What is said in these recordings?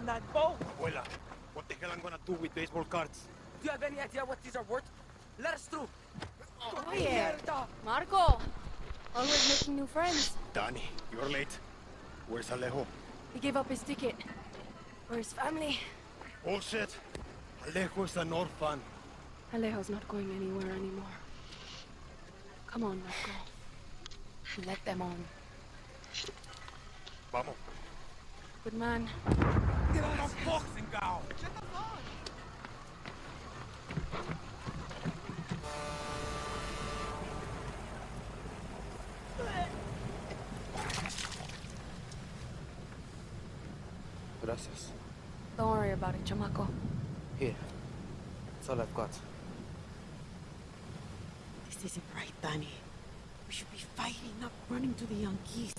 that bow? Abuela, what the hell I'm gonna do with baseball cards? Do you have any idea what these are worth? Let us through. Oh yeah. Marco. Always making new friends. Danny, you're late. Where's Alejo? He gave up his ticket. For his family. Bullshit. Alejo's an orphan. Alejo's not going anywhere anymore. Come on, Marco. Let them on. Vamos. Good man. Get on a boxing gown. Gracias. Don't worry about it, chamaco. Here. That's all I've got. This isn't right, Danny. We should be fighting, not running to the Yankees.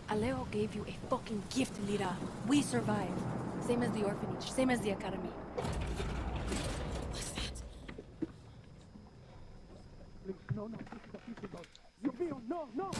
Alejo gave you a fucking gift, Lira. We survive. Same as the orphanage, same as the academy. What's that? No, this is a piece about you feel no.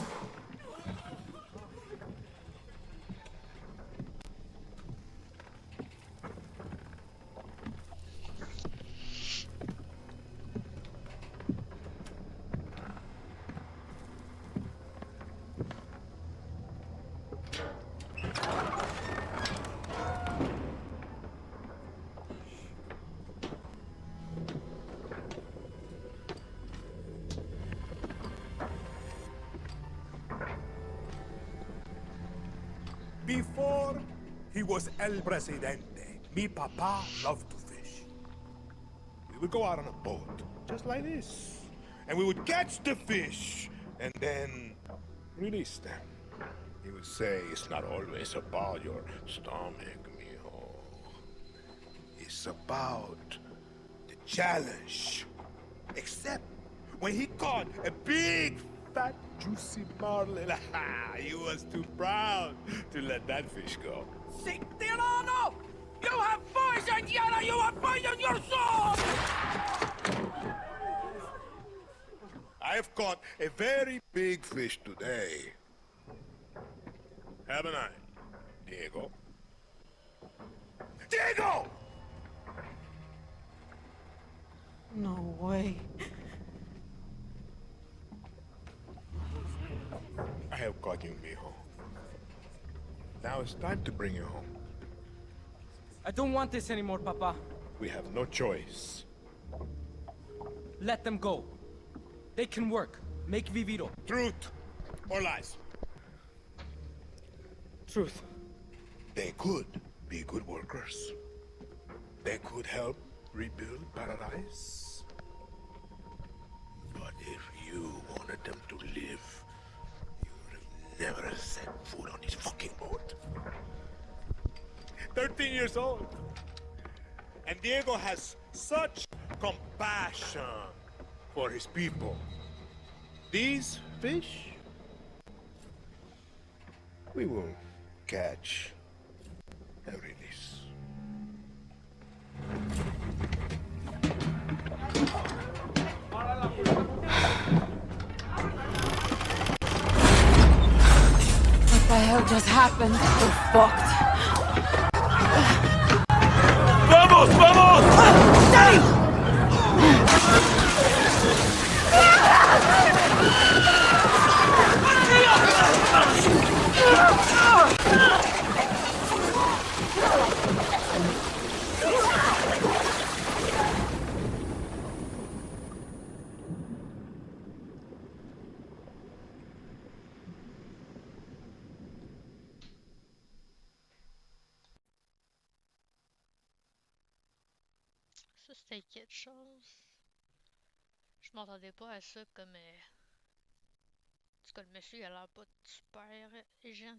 Before he was El Presidente, mi papa loved to fish. We would go out on a boat, just like this, and we would catch the fish, and then release them. He would say, it's not always about your stomach, mijo. It's about the challenge. Except when he caught a big, fat, juicy marlin, he was too proud to let that fish go. Sic tirano! You have poisoned Yara! You have poisoned your soul! I have caught a very big fish today. Haven't I, Diego? Diego! No way. I have caught you, mijo. Now it's time to bring you home. I don't want this anymore, Papa. We have no choice. Let them go. They can work. Make Viviro. Truth or lies? Truth. They could be good workers. They could help rebuild paradise. But if you wanted them to live, you would have never set foot on this fucking boat. 13 years old. And Diego has such compassion for his people. These fish, we will catch and release. What the hell just happened? We're fucked. ¡Vamos, vamos! Ça, c'était quelque chose. Je m'attendais pas à ça comme. En tout cas, le monsieur, il a l'air pas super gentil.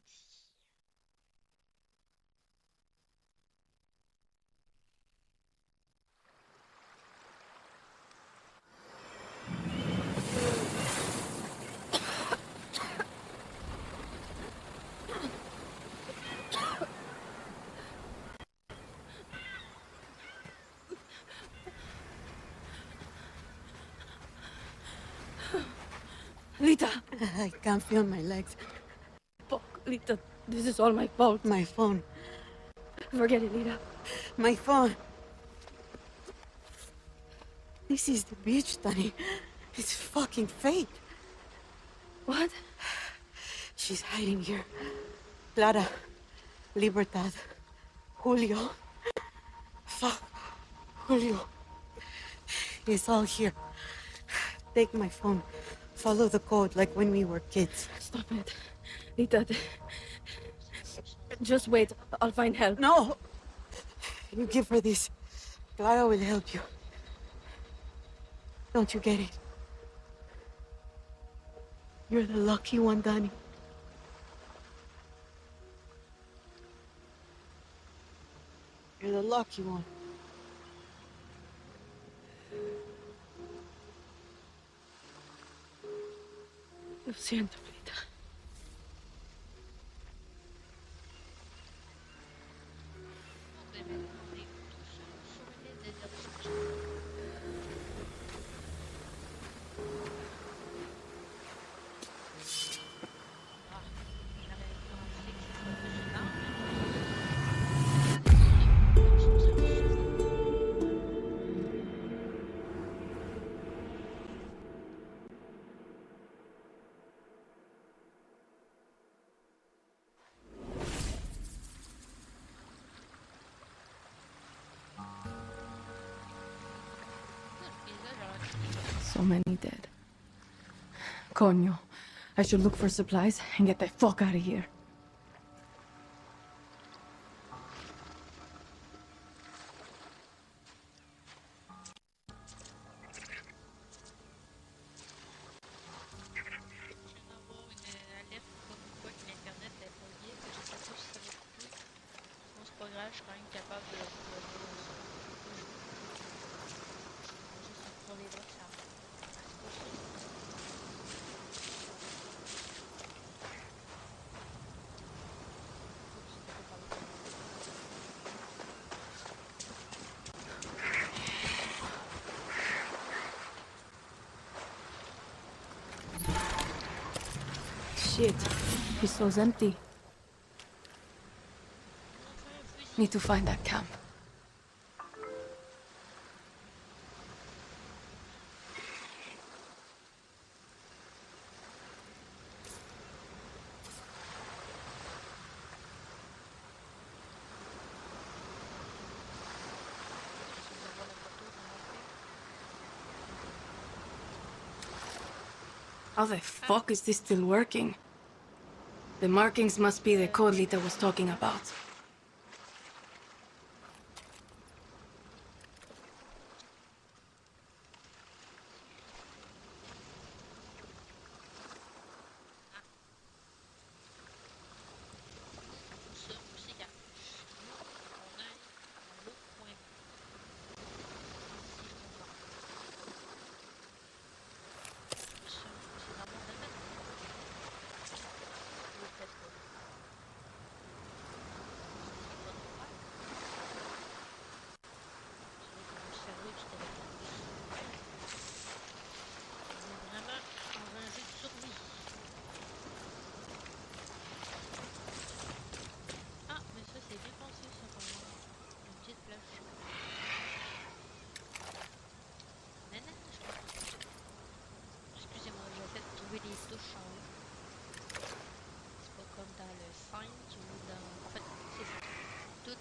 Lita! I can't feel my legs. Fuck, Lita. This is all my fault. My phone. Forget it, Lita. My phone. This is the beach, Danny. It's fucking fake. What? She's hiding here. Clara, Libertad, Julio. Fuck, Julio. It's all here. Take my phone. Follow the code like when we were kids. Stop it. Lita, just wait. I'll find help. No! You give her this. Clara will help you. Don't you get it? You're the lucky one, Danny. You're the lucky one. Lo siento, Lita. So many dead. Coño. I should look for supplies and get the fuck out of here. Shit. Pistol's empty. Need to find that camp. How the fuck is this still working? The markings must be the code Lita was talking about.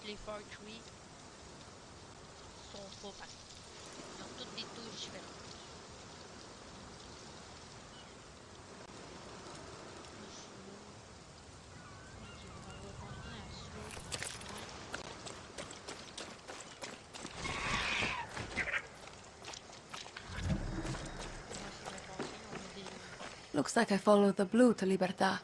Les Far Tree sont pas pareils. Ils ont toutes des touches différentes. Looks like I followed the blue to Libertad.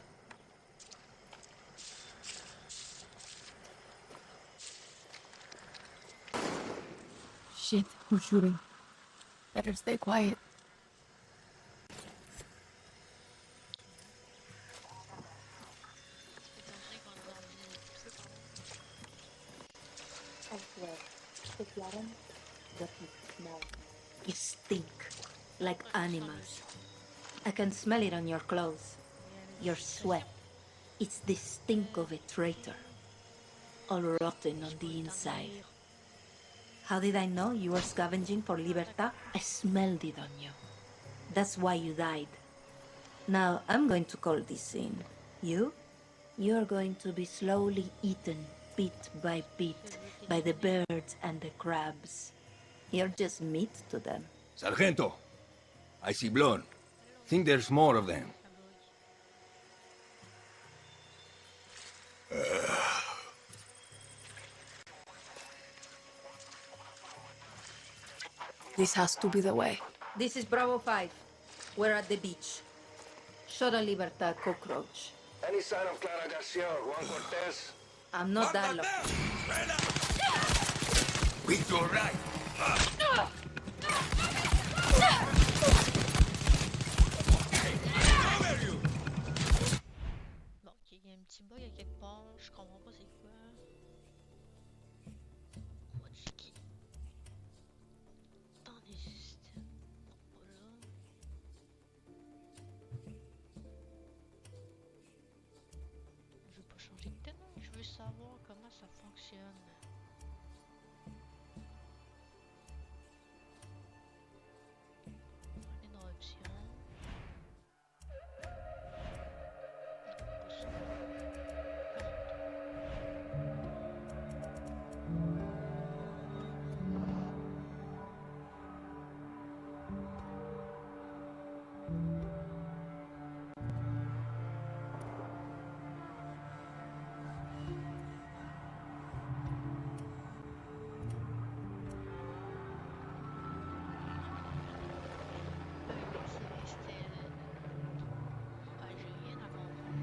Shit, who's shooting? Better stay quiet. I swear, if you aren't, what you smell. You stink like animals. I can smell it on your clothes. Your sweat. It's the stink of a traitor. all rotten on the inside. How did I know you were scavenging for Libertad? I smelled it on you. That's why you died. Now I'm going to call this in. You? You're going to be slowly eaten, bit by bit, by the birds and the crabs. You're just meat to them. Sargento, I see blood. Think there's more of them. This has to be the way. This is Bravo 5. We're at the beach. Shot a Libertad cockroach. Any sign of Clara Garcia or Juan Cortez? I'm not that lucky. With your right. Bon, ok, il y a un petit bug à quelque part, je comprends pas c'est quoi. Quoi de qui? Dans les systèmes. Non, pas là. Je veux pas changer de tenue, je veux savoir comment ça fonctionne. On est dans options.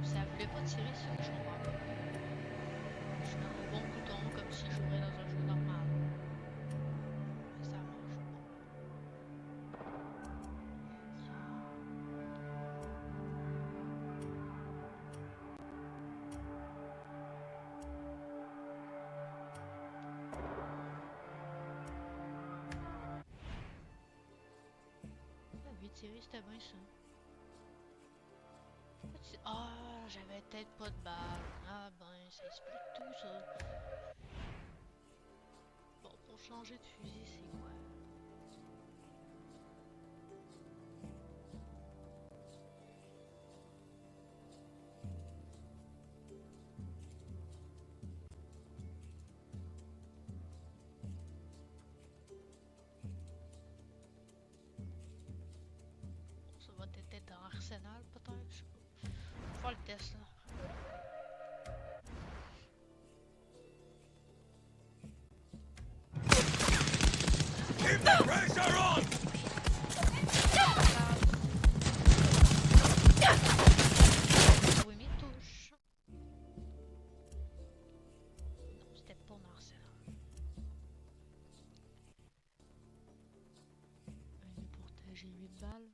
Ça voulait pas tirer sur le joueur. Je suis dans le bon bouton comme si je jouerais dans un jeu normal. Mais ça marche pas. Ah, 8 tirer, c'était bien ça. Ah, j'avais peut-être pas de balle. Ah ben, ça explique tout ça. Bon, pour changer de fusil, c'est quoi? Bon, ça va peut-être dans Arsenal, peut-être, je sais pas. Faut faire le test là. Keep the pressure on! Oui, mes touches. Non, c'était pas en Arsenal. Un lieu pour j'ai 8 balles.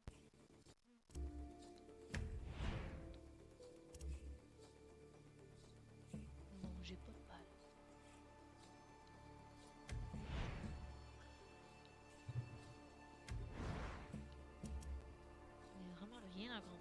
Non, j'ai pas de balles. Il y a vraiment rien à comprendre.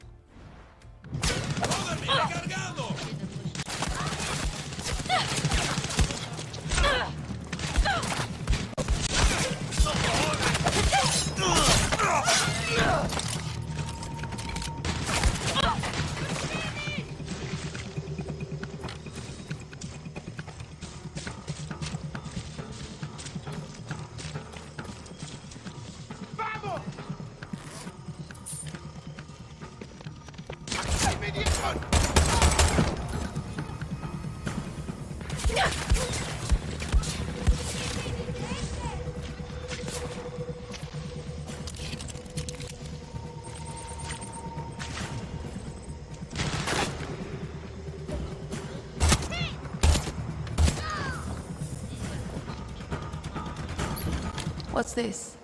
What's this?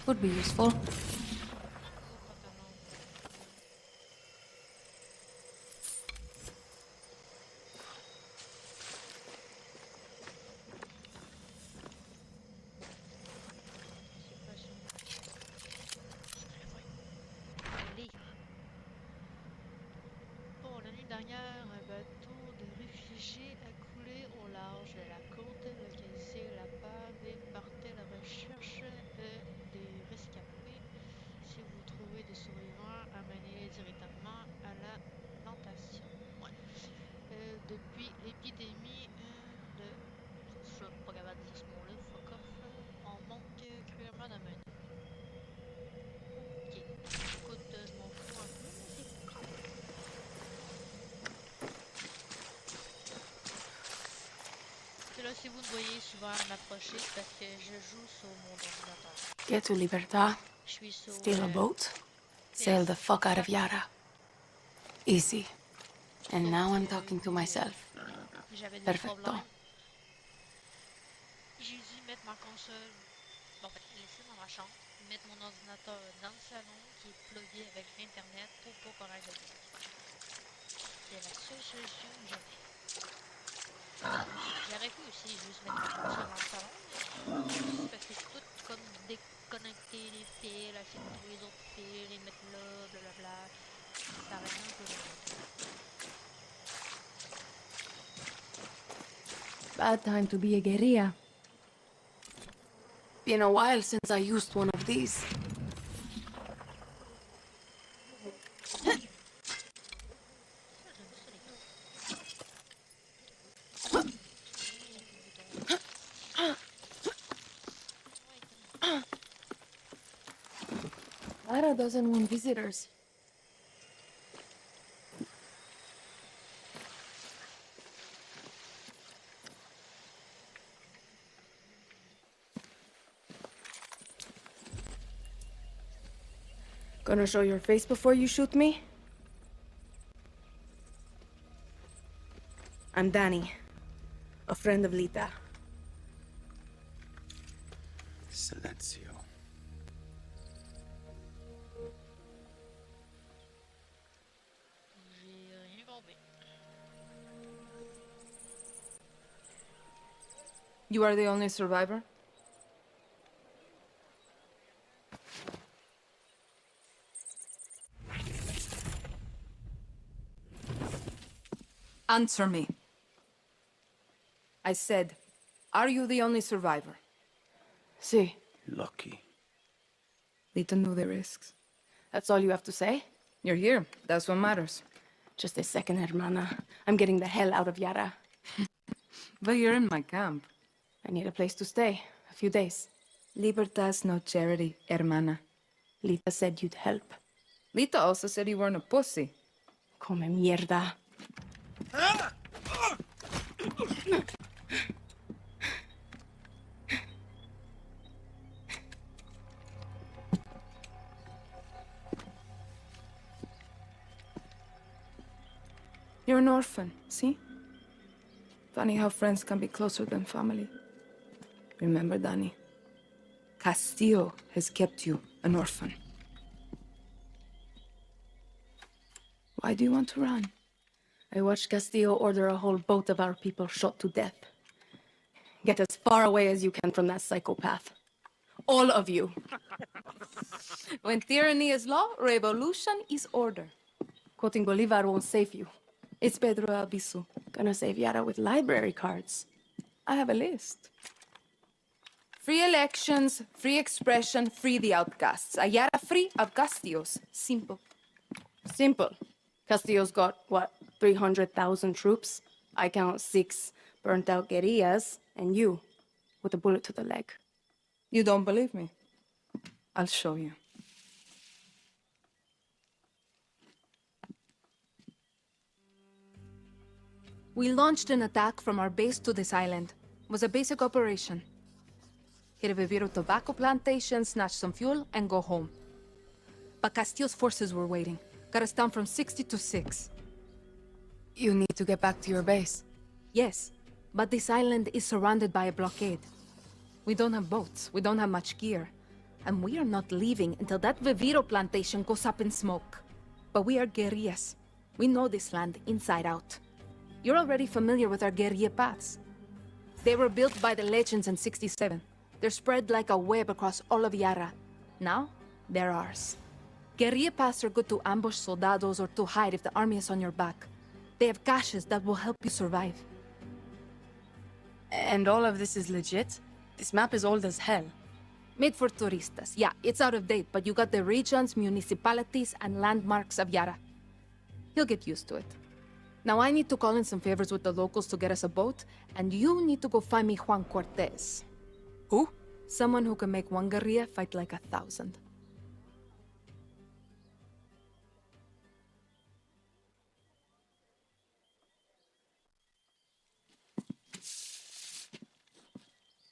Would be useful. Bon, la nuit dernière, un bateau de réfugiés a coulé au large là, si vous me voyez souvent m'approcher, c'est parce que je joue sur mon ordinateur. Get to Libertad, Je suis sur steal a boat, sail the fuck out of Yara. Easy. And now I'm talking to myself. J'avais des Perfecto. problèmes. J'ai dû mettre ma console, bon, en fait, laisser dans ma chambre, mettre mon ordinateur dans le salon qui est plugué avec l'internet pour pas qu'on aille de bruit. C'est la seule solution que j'avais. J'aurais pu aussi juste mettre ma console dans le salon, mais c'est parce que tout comme déconnecter les fils, essayer de trouver les autres fils, les mettre là, blablabla. Ça aurait été un peu long. Bad time to be a guerrilla. Been a while since I used one of these. Lara doesn't want visitors. Gonna show your face before you shoot me? I'm Danny, a friend of Lita. Silencio. J'ai rien compris. You are the only survivor? Answer me. I said, are you the only survivor? See, Lucky. Lita knew the risks. that's all you have to say? You're here. That's what matters. Just a second, hermana. I'm getting the hell out of Yara. But you're in my camp. I need a place to stay. A few days. Libertas no charity, hermana. Lita said you'd help. Lita also said you weren't a pussy. Come mierda. You're an orphan, see? Funny how friends can be closer than family. Remember, Danny, Castillo has kept you an orphan. Why do you want to run? I watched Castillo order a whole boat of our people shot to death. Get as far away as you can from that psychopath. All of you. When tyranny is law, revolution is order. Quoting Bolivar won't save you. It's Pedro Albizu. Gonna save Yara with library cards. I have a list. Free elections, free expression, free the outcasts. A Yara free of Castillos. Simple. Simple. Castillo's got, what, 300,000 troops? I count 6 burnt-out guerrillas, and you, with a bullet to the leg. You don't believe me? I'll show you. We launched an attack from our base to this island. It was a basic operation. Hit a Viviro tobacco plantation, snatch some fuel, and go home. But Castillo's forces were waiting. Got us down from 60 to 6. You need to get back to your base. Yes, but this island is surrounded by a blockade. We don't have boats, we don't have much gear. And we are not leaving until that Viviro plantation goes up in smoke. But we are guerrillas. We know this land inside out. You're already familiar with our guerrilla paths. They were built by the legends in 67. They're spread like a web across all of Yara. Now, they're ours. Guerrilla paths are good to ambush soldados or to hide if the army is on your back. They have caches that will help you survive. And all of this is legit? This map is old as hell. Made for turistas. Yeah, it's out of date, but you got the regions, municipalities, and landmarks of Yara. You'll get used to it. Now I need to call in some favors with the locals to get us a boat, and you need to go find me Juan Cortez. Who? Someone who can make one guerrilla fight like 1,000.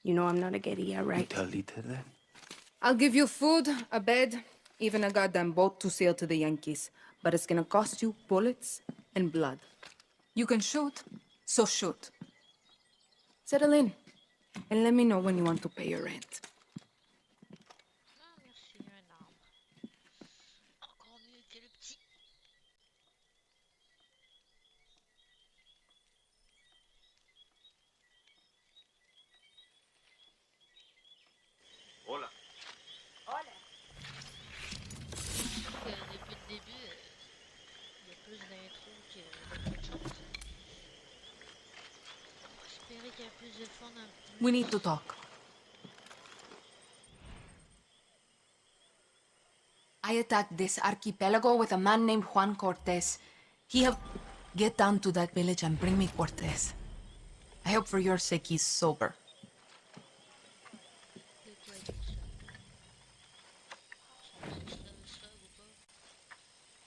You know I'm not a guerrilla, right? Tell Lita that? I'll give you food, a bed, even a goddamn boat to sail to the Yankees. But it's gonna cost you bullets and blood. You can shoot, so shoot. Settle in, and let me know when you want to pay your rent. Ah, merci, un arbre. Encore mieux que le petit. Hola. Depuis le début, il y a plus d'intro que d'autres choses. On va espérer qu'il y a plus de fun un peu. We need to talk. I attacked this archipelago with a man named Juan Cortez. He helped... Get down to that village and bring me Cortez. I hope for your sake he's sober.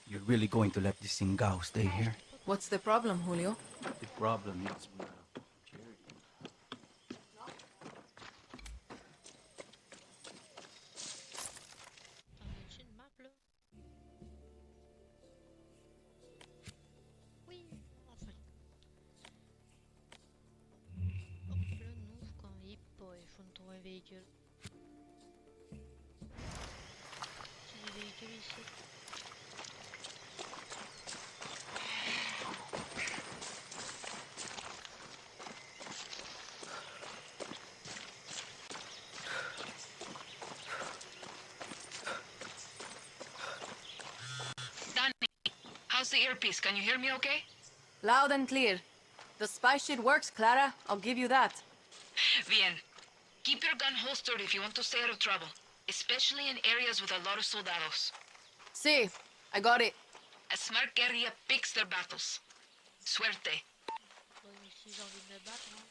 You're really going to let this Singao stay here? What's the problem, Julio? The problem is Jerry. T'en as-tu une map là? Oui, enfin. Hop là, nous, quand il faut nous trouver un véhicule. C'est des véhicules ici. How's the earpiece? Can you hear me okay? Loud and clear. The spy shit works, Clara. I'll give you that. Bien. Keep your gun holstered if you want to stay out of trouble, especially in areas with a lot of soldados. See, I got it. A smart guerrilla picks their battles. Suerte. Moi aussi, j'ai envie de me battre, moi.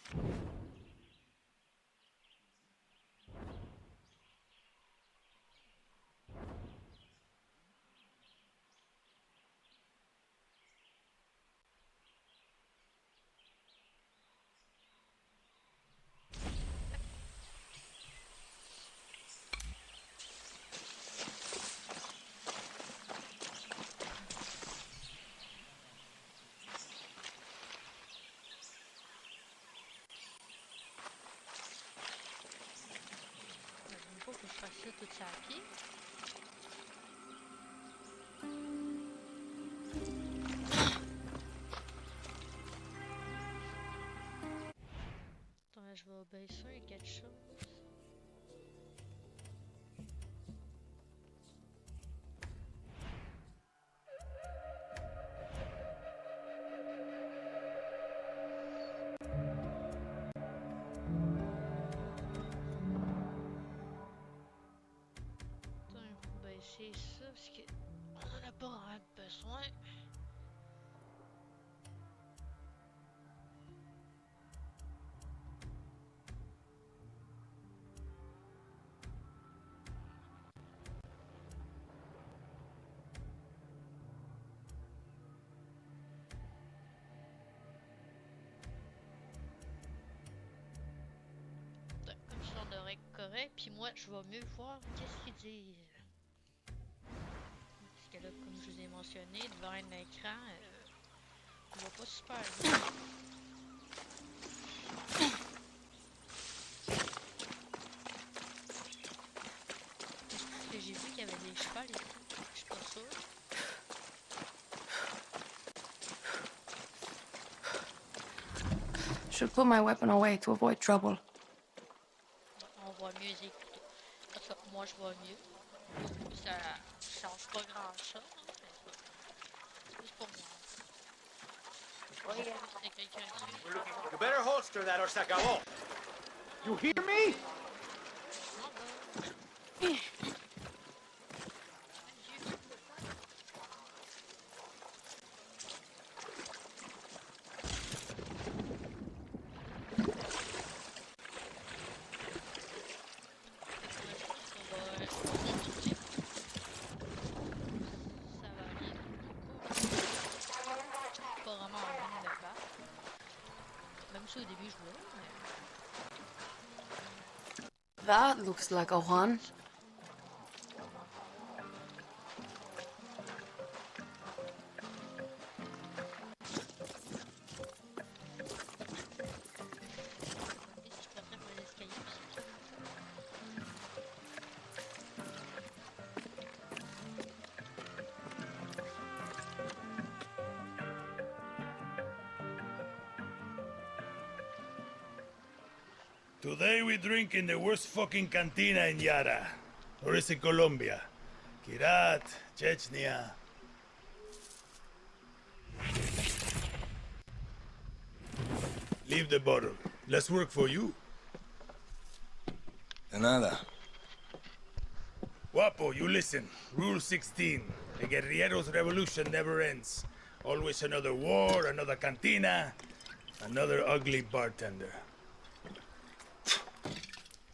Faut que je fasse ça tout ça à pied. Attends, je vais baisser quelque chose. C'est ça, parce que on en a pas vraiment besoin. Comme ça, on devrait être correct. Puis moi, je vais mieux voir qu'est-ce qu'ils disent. Parce que là, comme je vous ai mentionné, devant un écran, on voit pas super bien. Parce que j'ai vu qu'il y avait des chevals ici. Je suis pas sûre. Should put my weapon away to avoid trouble. On voit mieux les écouter. En tout cas, moi, je vois mieux. Ça change pas grand-chose. C'est juste pour moi. C'est quelqu'un dessus. You better holster that or se acabó. You hear me? Même si au début je voulais, mais... That looks like a Juan. Today we drink in the worst fucking cantina in Yara. Or is it Colombia? Kirat, Chechnya. Leave the bottle. Less work for you. De nada. Guapo, you listen. Rule 16. The guerrilleros' revolution never ends. Always another war, another cantina, another ugly bartender.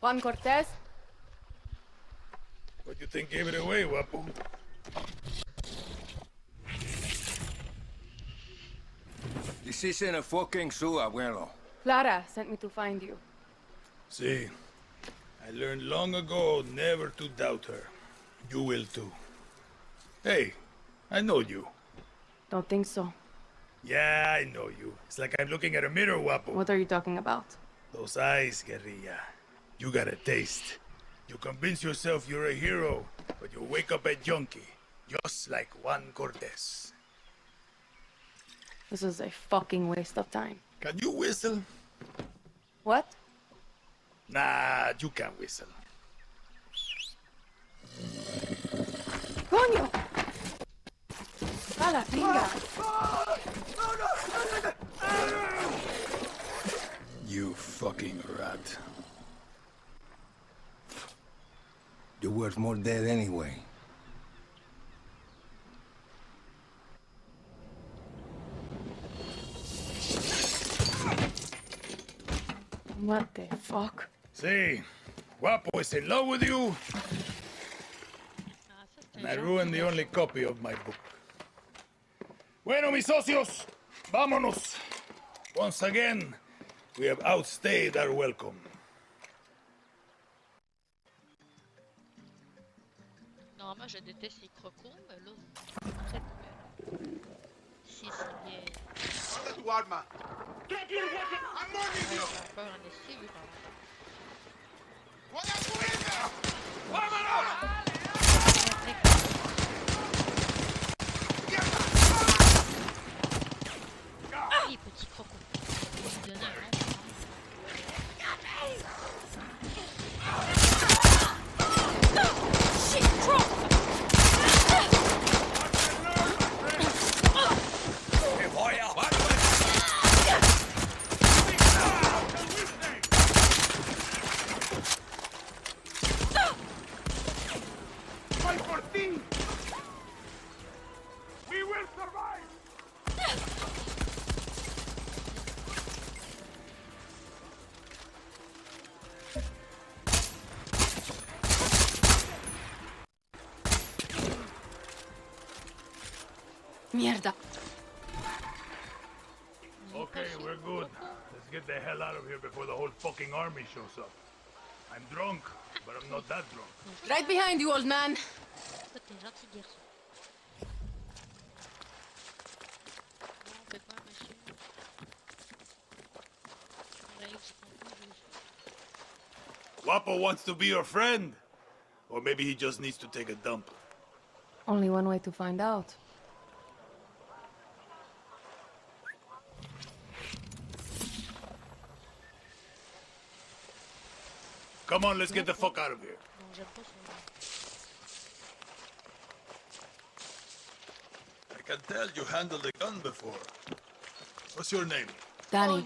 Juan Cortez? What do you think gave it away, Guapo? This isn't a fucking zoo, abuelo. Clara sent me to find you. See, I learned long ago never to doubt her. You will too. Hey, I know you. Don't think so. Yeah, I know you. It's like I'm looking at a mirror, Guapo. What are you talking about? Those eyes, guerrilla. You got a taste. You convince yourself you're a hero, but you wake up a junkie, just like Juan Cortez. This is a fucking waste of time. Can you whistle? What? Nah, you can't whistle. Coño! A la pinga! You fucking rat. You're worth more dead anyway. What the fuck? See, Guapo is in love with you, and I ruined the only copy of my book. Bueno, mis socios, vámonos. Once again, we have outstayed our welcome. Normalement, je déteste les crocos, mais là, peut-être que si c'est bien. J'ai peur en esti, vu les petits crocos. Je vais lui donner un nom. Mierda. Okay, we're good. Let's get the hell out of here before the whole fucking army shows up. I'm drunk, but I'm not that drunk. Right behind you, old man. Toi, t'es gentil garçon. Bon, on fait quoi, monsieur? Règle ce qu'on peut, je- Guapo wants to be your friend. Or maybe he just needs to take a dump. Only one way to find out. Come on, let's get the fuck out of here. Non, j'aime pas son nom. I can tell you handled a gun before. What's your name? Danny.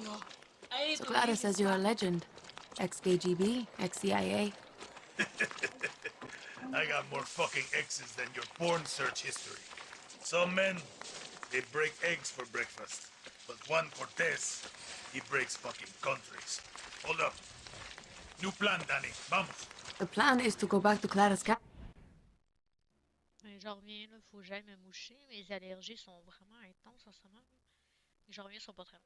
So Clara says you're a legend. Ex-KGB, ex-CIA. I got more fucking X's than your porn search history. Some men, they break eggs for breakfast. But Juan Cortez, he breaks fucking countries. Hold up. New plan, Danny. Vamos. The plan is to go back to Clara's cabin. J'en reviens là, faut que j'aille me moucher. Mes allergies sont vraiment intenses en ce moment. Et j'en reviens, sont pas très longs.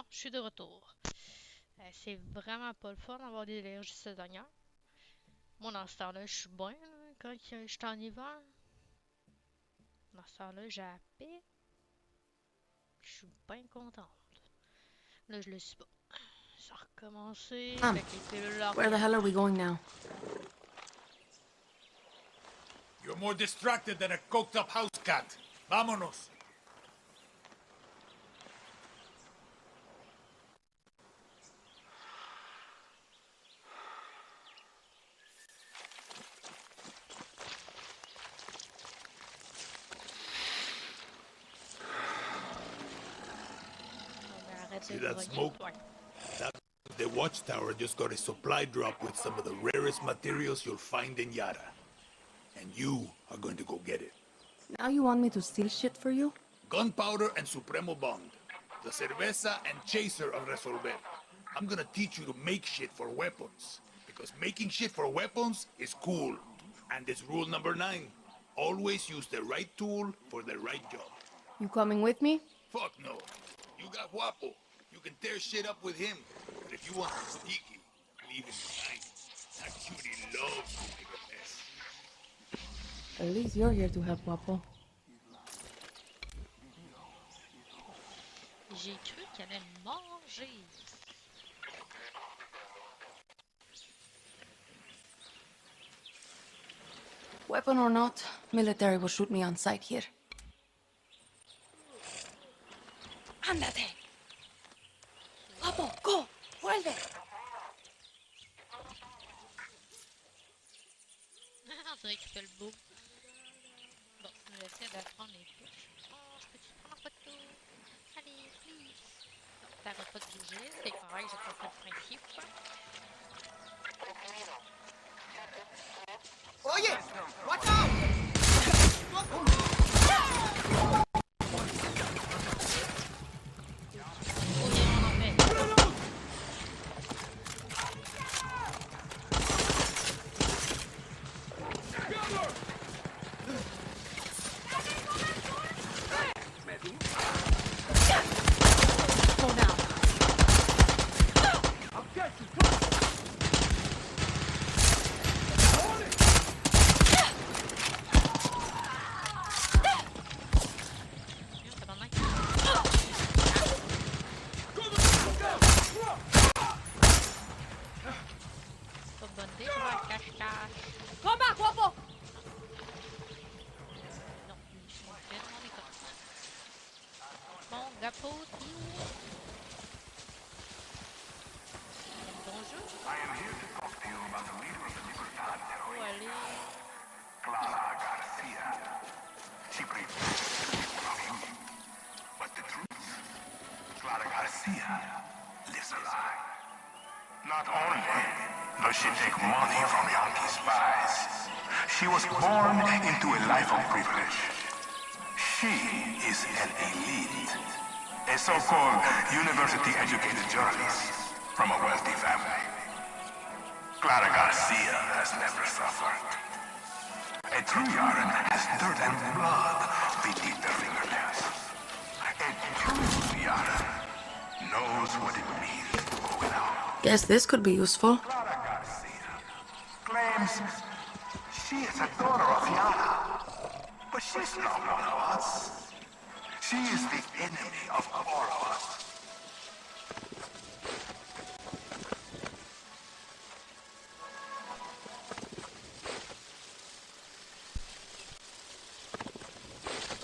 je suis de retour. C'est vraiment pas le fun d'avoir des allergies saisonnières. Moi, dans ce temps-là, je suis bien, là, quand je suis en hiver. Dans ce temps-là, j'ai la paix. Je suis bien contente. Là, je le suis pas. Ça a recommencé avec les pilules Where the hell are we going now? You're more distracted than a coked-up house cat. Vámonos. See that smoke? That's the watchtower just got a supply drop with some of the rarest materials you'll find in Yara. And you are going to go get it. Now you want me to steal shit for you? Gunpowder and Supremo Bond. The cerveza and chaser of Resolver. I'm gonna teach you to make shit for weapons. Because making shit for weapons is cool. And it's rule number 9. Always use the right tool for the right job. You coming with me? Fuck no. You got Guapo. You can tear shit up with him. But if you want to be sneaky, leave him behind. That cutie loves to make a mess. At least you're here to help Guapo. J'ai cru qu'elle allait me manger. Weapon or not, military will shoot me on sight here. Ándate! Guapo, go! Vuelve! On dirait qu'il fait le beau. Bon, j'essaie d'apprendre les touches. Oh, je peux-tu prendre en photo? Allez, please! Non, t'arrêtes pas de bouger, c'est correct, j'ai pas fait de principe. Oye! Watch out! Come back, Guapo! Non, ils sont vraiment des cops. Bon, Guapo, bonjour. Où aller? Clara Garcia. She brings from you. But the truth, Clara Garcia lives a lie. Not only does she take money from Yankee spies, she was born into a life of privilege. She is an elite, a so-called university-educated journalist from a wealthy family. Clara Garcia has never suffered. A true Yaran has dirt and blood beneath their fingernails. A true Yaran knows what it means to go without. Guess this could be useful. Clara Garcia claims she is a daughter of Yara, but she's not one of us. She is the enemy of all of us.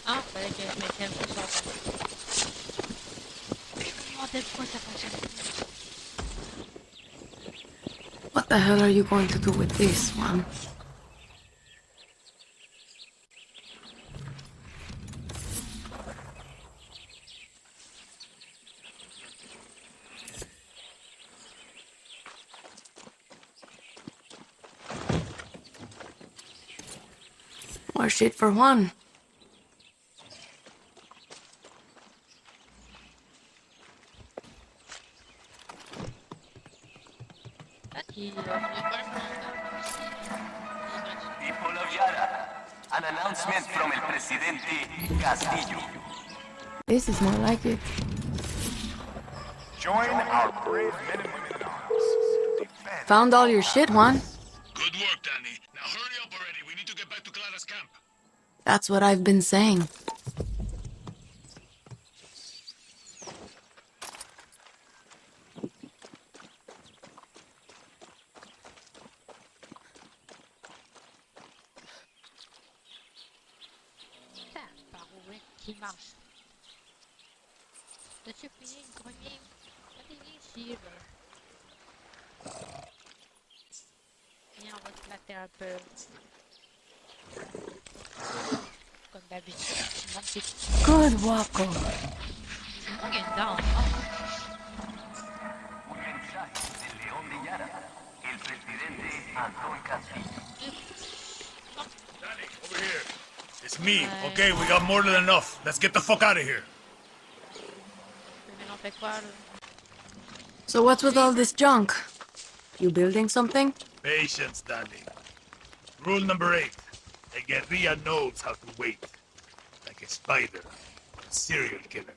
Ah, fallait que je mette un peu sur ça. Je me demandais pourquoi ça fonctionnait plus. What the hell are you going to do with this one? More shit for one. People of Yara, an announcement from El Presidente Castillo. This is more like it. Join our brave men and women in arms to defend. Found all your shit, Juan? Good work, Danny. Now hurry up already. We need to get back to Clara's camp. That's what I've been saying. Putain, par où est qui marche? T'as-tu fini le grenier? Allez ici, là. Viens, on va te flatter un peu. Comme d'habitude, tu montes tes petits... Good, Waco. Oh, il y a une dent. Un mensaje del León de Yara, el presidente Anton Castillo. Danny, over here. It's me. Okay, we got more than enough. Let's get the fuck out of here. Mais on fait quoi, là? So what's with all this junk? You building something? Patience, Danny. Rule number 8. A guerrilla knows how to wait. Like a spider. A serial killer.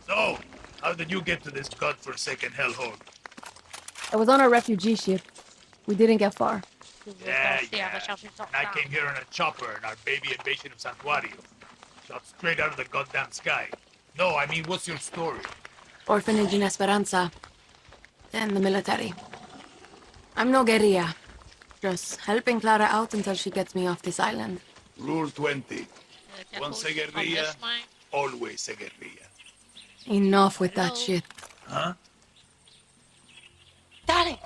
So, how did you get to this godforsaken hellhole? I was on a refugee ship. We didn't get far. Yeah. And I came here in a chopper in our baby invasion of Santuario. Shot straight out of the goddamn sky. No, I mean, what's your story? Orphanage in Esperanza. Then the military. I'm no guerrilla. Just helping Clara out until she gets me off this island. Rule 20. Once a guerrilla, always a guerrilla. Enough with that shit. Huh? Daddy!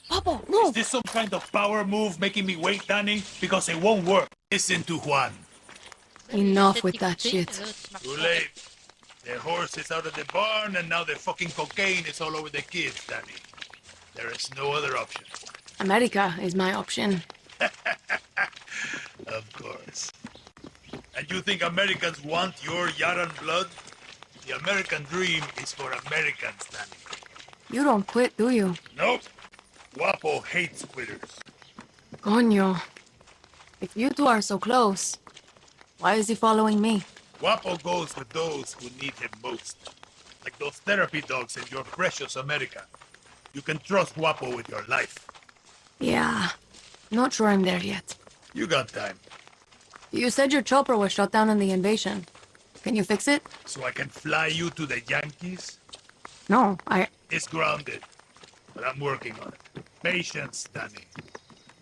Papa, move! Is this some kind of power move making me wait, Danny? Because it won't work. Listen to Juan. Enough with that shit. Too late. The horse is out of the barn, and now the fucking cocaine is all over the kids, Danny. There is no other option. America is my option. Of course. And you think Americans want your Yaran blood? The American dream is for Americans, Danny. You don't quit, do you? Nope. Guapo hates quitters. Coño. If you two are so close, why is he following me? Guapo goes with those who need him most. Like those therapy dogs in your precious America. You can trust Guapo with your life. Yeah. Not sure I'm there yet. You got time. You said your chopper was shot down in the invasion. Can you fix it? So I can fly you to the Yankees? No, It's grounded. But I'm working on it. Patience, Danny.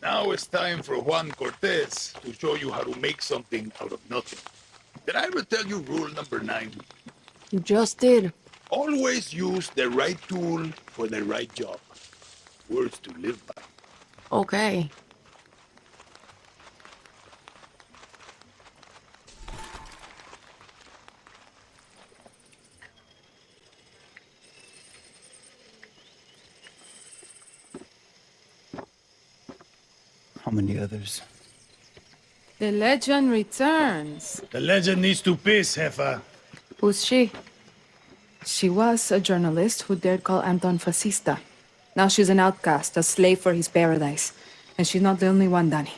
Now it's time for Juan Cortez to show you how to make something out of nothing. Did I ever tell you rule number 9? You just did. Always use the right tool for the right job. Words to live by. Okay. How many others? The legend returns. The legend needs to piss, Jefa. Who's she? She was a journalist who dared call Anton fascista. Now she's an outcast, a slave for his paradise. And she's not the only one, Danny.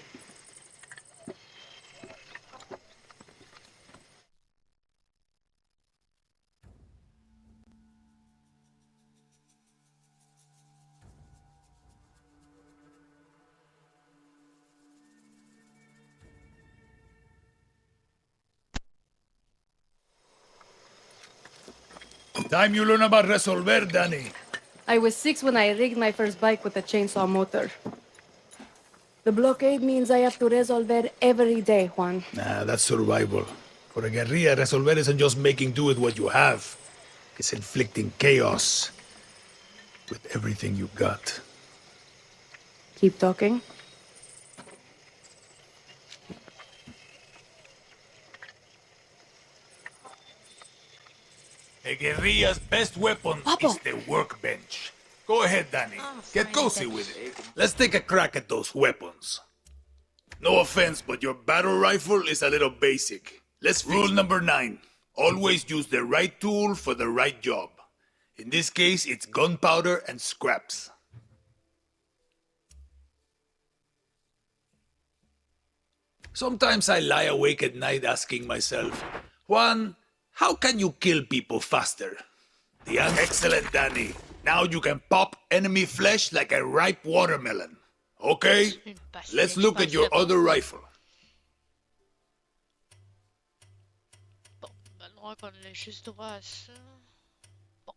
Time you learn about resolver, Danny. I was 6 when I rigged my first bike with a chainsaw motor. The blockade means I have to resolver every day, Juan. Nah, that's survival. For a guerrilla, resolver isn't just making do with what you have. It's inflicting chaos with everything you got. Keep talking. A guerrilla's best weapon is the workbench. Go ahead, Danny. Get cozy with it. Let's take a crack at those weapons. No offense, but your battle rifle is a little basic. Let's rule number 9. Always use the right tool for the right job. In this case, it's gunpowder and scraps. Sometimes I lie awake at night asking myself, Juan, How can you kill people faster? Excellent, Danny. Now you can pop enemy flesh like a ripe watermelon. Okay? Let's look at your other rifle. Bon, maintenant qu'on est juste droit à ça. Bon,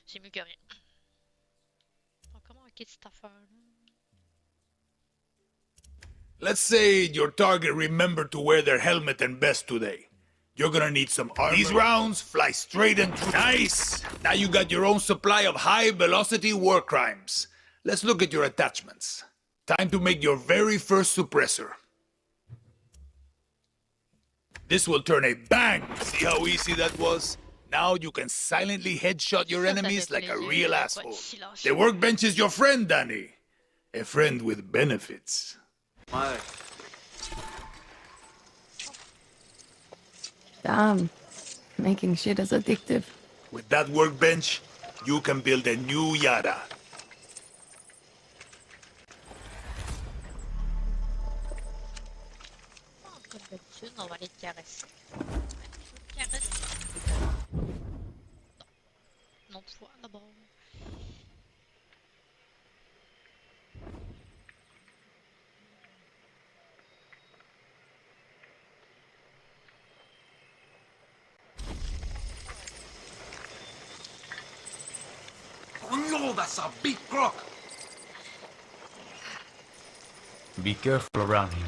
c'est mieux que rien. Donc, comment on quitte cette affaire-là? Let's say your target remembered to wear their helmet and vest today. You're gonna need some armor. These rounds fly straight and true. Nice! Now you got your own supply of high-velocity war crimes. Let's look at your attachments. Time to make your very first suppressor. This will turn a bang! See how easy that was? Now you can silently headshot your enemies like a real asshole. The workbench is your friend, Danny. A friend with benefits. Damn, making shit is addictive. With that workbench, you can build a new Yara. Comme d'habitude, on va aller te caresser. Caresse. Non, une fois d'abord. Oh no, that's a big croc! Be careful around here.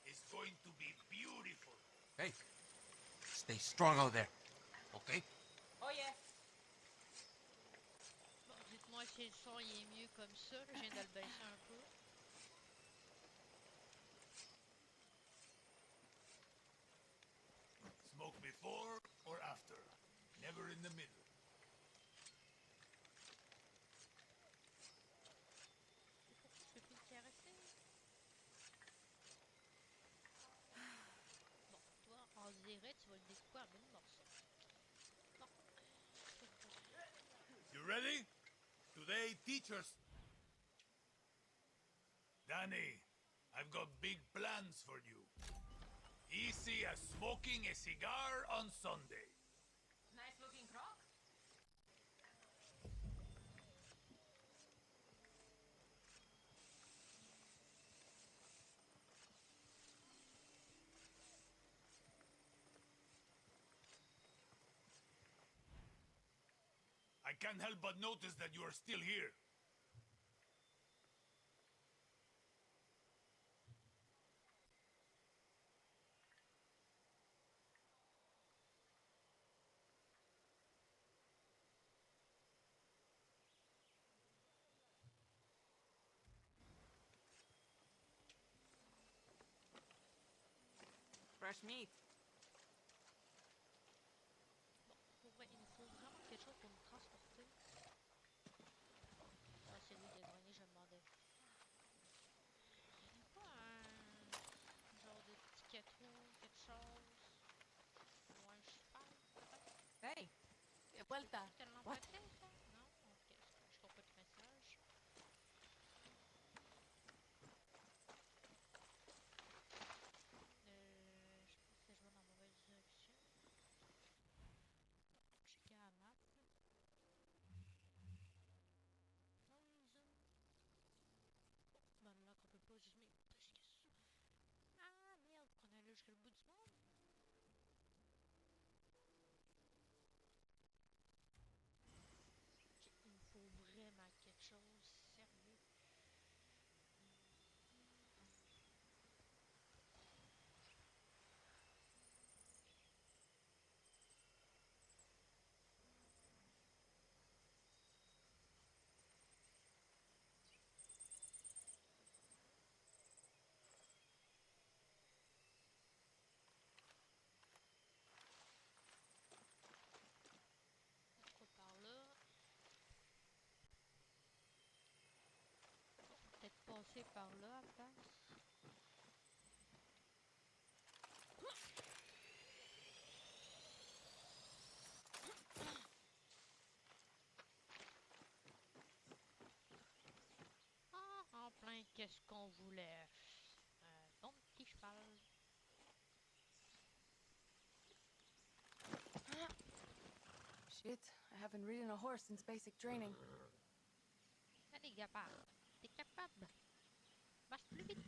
It's going to be beautiful. Hey, stay strong out there, okay? Bon, dites-moi si le son il est mieux comme ça. Je viens de le baisser un peu. Smoke before or after. Never in the middle. Tu peux le caresser? Bon, toi, on dirait tu vas le découper en mille morceaux. Non. You ready? Today, teachers... Danny, I've got big plans for you. Easy as smoking a cigar on Sunday. Nice looking croc. I can't help but notice that you are still here. Fresh meat. Bon, pour vrai, il nous faut vraiment quelque chose pour nous transporter. Ah, c'est lui des greniers, je me demandais. Il n'y a pas un genre de petit catou, quelque chose. Ou un cheval, peut-être? Hey, vuelta. Qu'elle l'empruntait, ça? Non? Ok, je comprends pas le message. Je pense que je vais dans la mauvaise direction. Checker la map. Ben là qu'on peut pas zoomer plus que ça. Ah merde, qu'on allait jusqu'au bout du monde. Il me faut vraiment quelque chose sérieux. Pas par là. Peut-être passer par là à place. on voulait un bon petit cheval. Shit, I haven't ridden a horse since basic training. Allez, Gapard, t'es capable. Marche plus vite.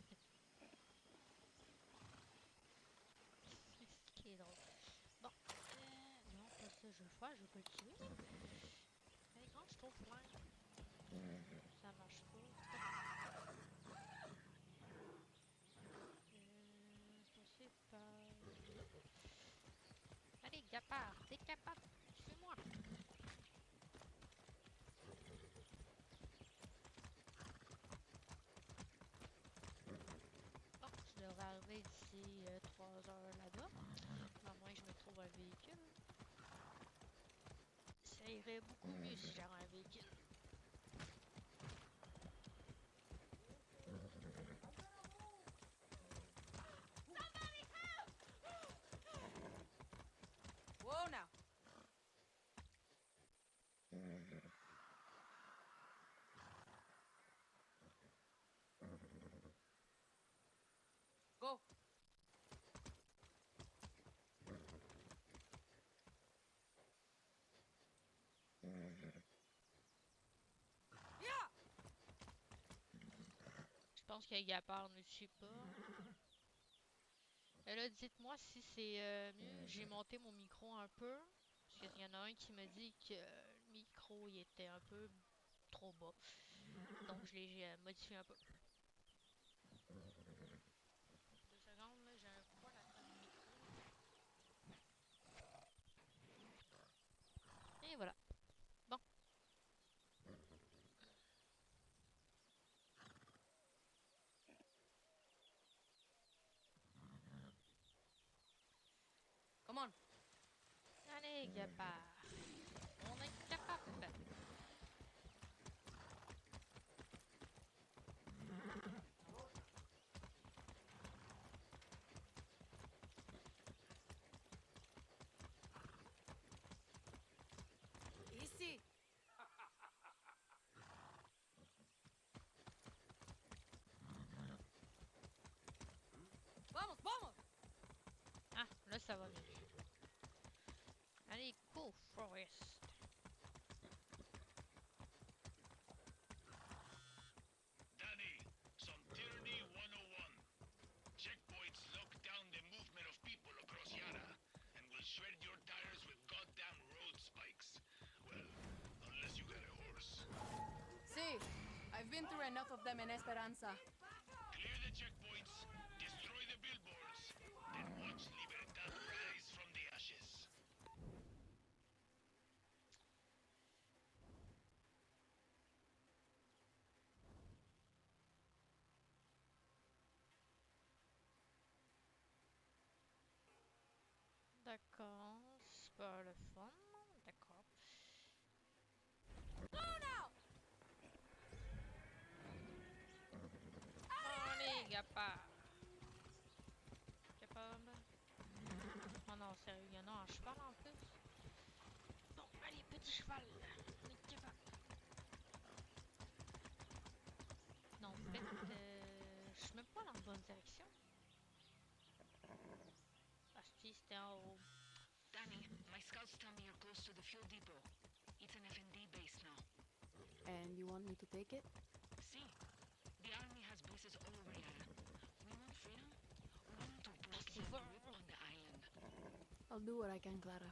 C'est ce qui est drôle. Bon, non, pas ça, je vais le faire, je vais pas le tuer. Mais quand je trouve plein, ça marche pas. Passer par... Allez, Gapard, t'es capable. Suis-moi. Bon, je devrais arriver d'ici 3 heures là-bas. À moins que je me trouve un véhicule. Ça irait beaucoup mieux si j'avais un véhicule. Whoa now! Go! Yeah! Je pense que Gapard ne suit pas. Et là, dites-moi si c'est mieux. J'ai monté mon micro un peu. Parce qu'il y en a un qui me dit que le micro il était un peu trop bas. Donc je l'ai modifié un peu. 2 secondes, là, j'ai un poil à faire le micro. Et voilà. Bon. Come on. Allez, Gapard. On est capable. Easy. Vamos, vamos! Ah, là, ça va mieux. Allez, go, Forest. Danny, some Tyranny 101. Checkpoints lock down the movement of people across Yara and will shred your tires with goddamn road spikes. Well, unless you got a horse. See, I've been through enough of them in Esperanza. Clear the checkpoints, destroy the billboards, then watch Libertad rise from the ashes. D'accord, c'est pas le fun. D'accord. Allez, Gapard. Capable. Oh non, sérieux, il y en a un cheval en plus. Bon, allez, petit cheval. On est capable. Non, en fait, je suis même pas dans la bonne direction. Parce que c'était en haut. Danny, my scouts tell me you're close to the fuel depot. It's an FND base now. And you want me to take it? See, the army has bases all over Yara. We want freedom. We want to break the grip on the island. I'll do what I can, Clara.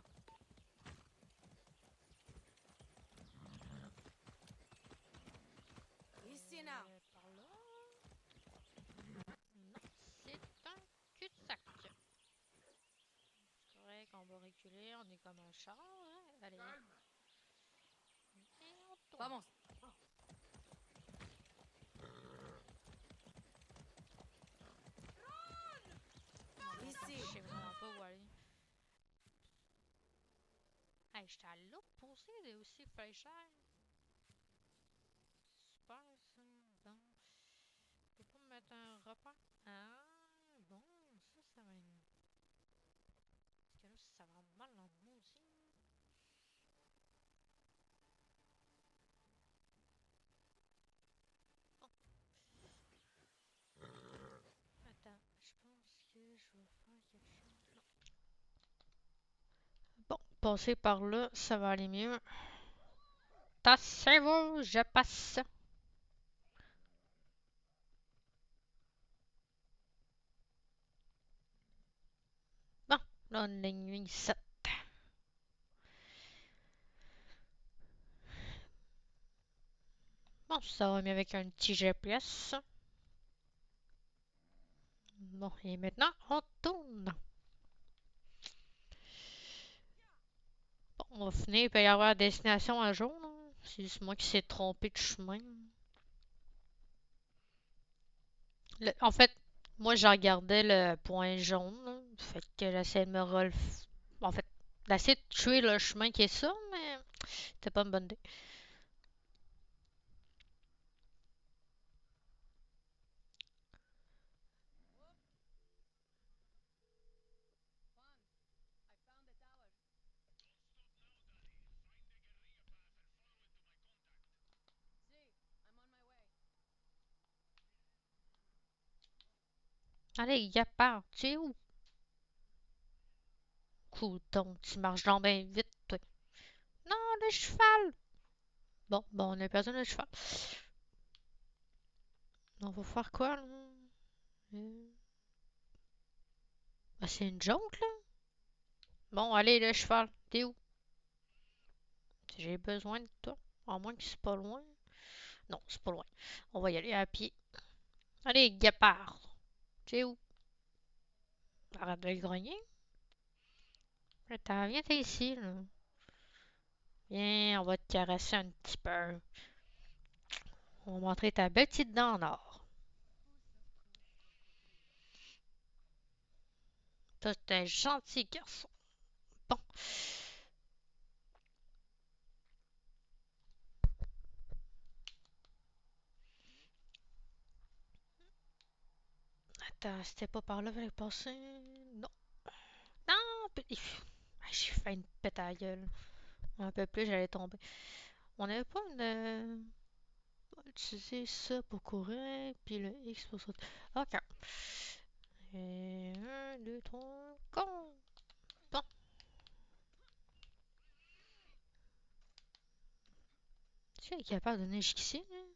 Easy now. Par là. Non, c'est un cul-de-sac. C'est correct, on va reculer, on est comme un char, hein? Allez. Et on tourne. Vamos. Easy. Je sais vraiment pas où aller. Hey, j'étais à l'opposé de aussi fraîcheur. Super ça. Bon. Je peux pas me mettre un repas. Ah, bon, ça va être... Parce que là, ça va mal dans le mot aussi. Bon. passer par là, ça va aller mieux. Tassez-vous, je passe. Bon, là, on a une ligne 7. Bon, ça va mieux avec un petit GPS. Bon, et maintenant, on tourne. Bon, on va finir, il peut y avoir destination un jour, là. C'est juste moi qui s'est trompé de chemin. En fait, moi, je regardais le point jaune, là. Fait que j'essayais de me relever. En fait, d'essayer de tuer le chemin qui est ça, mais c'était pas une bonne idée. Allez, y a pas. Tu es où? Coudon, tu marches donc bien vite, toi. Non, le cheval! Bon, on a perdu le cheval. On va faire quoi, là? Ah, c'est une joke, là? Bon, allez, le cheval, t'es où? J'ai besoin de toi. À moins que c'est pas loin. Non, c'est pas loin. On va y aller à pied. Allez, guépard! T'es où? Arrête de le grogner. Viens, t'es ici, là. Viens, on va te caresser un petit peu. On va montrer ta belle petite dent en or. Toi, t'es un gentil garçon. Bon. Attends, c'était pas par là qu'il fallait passer? Non. Non! J'ai failli me péter la gueule. Un peu plus, j'allais tomber. On n'avait pas une... On va utiliser ça pour courir, puis le X pour sauter. Ok. Et 1, 2, 3, con! Bon. Tu es capable de venir jusqu'ici, hein?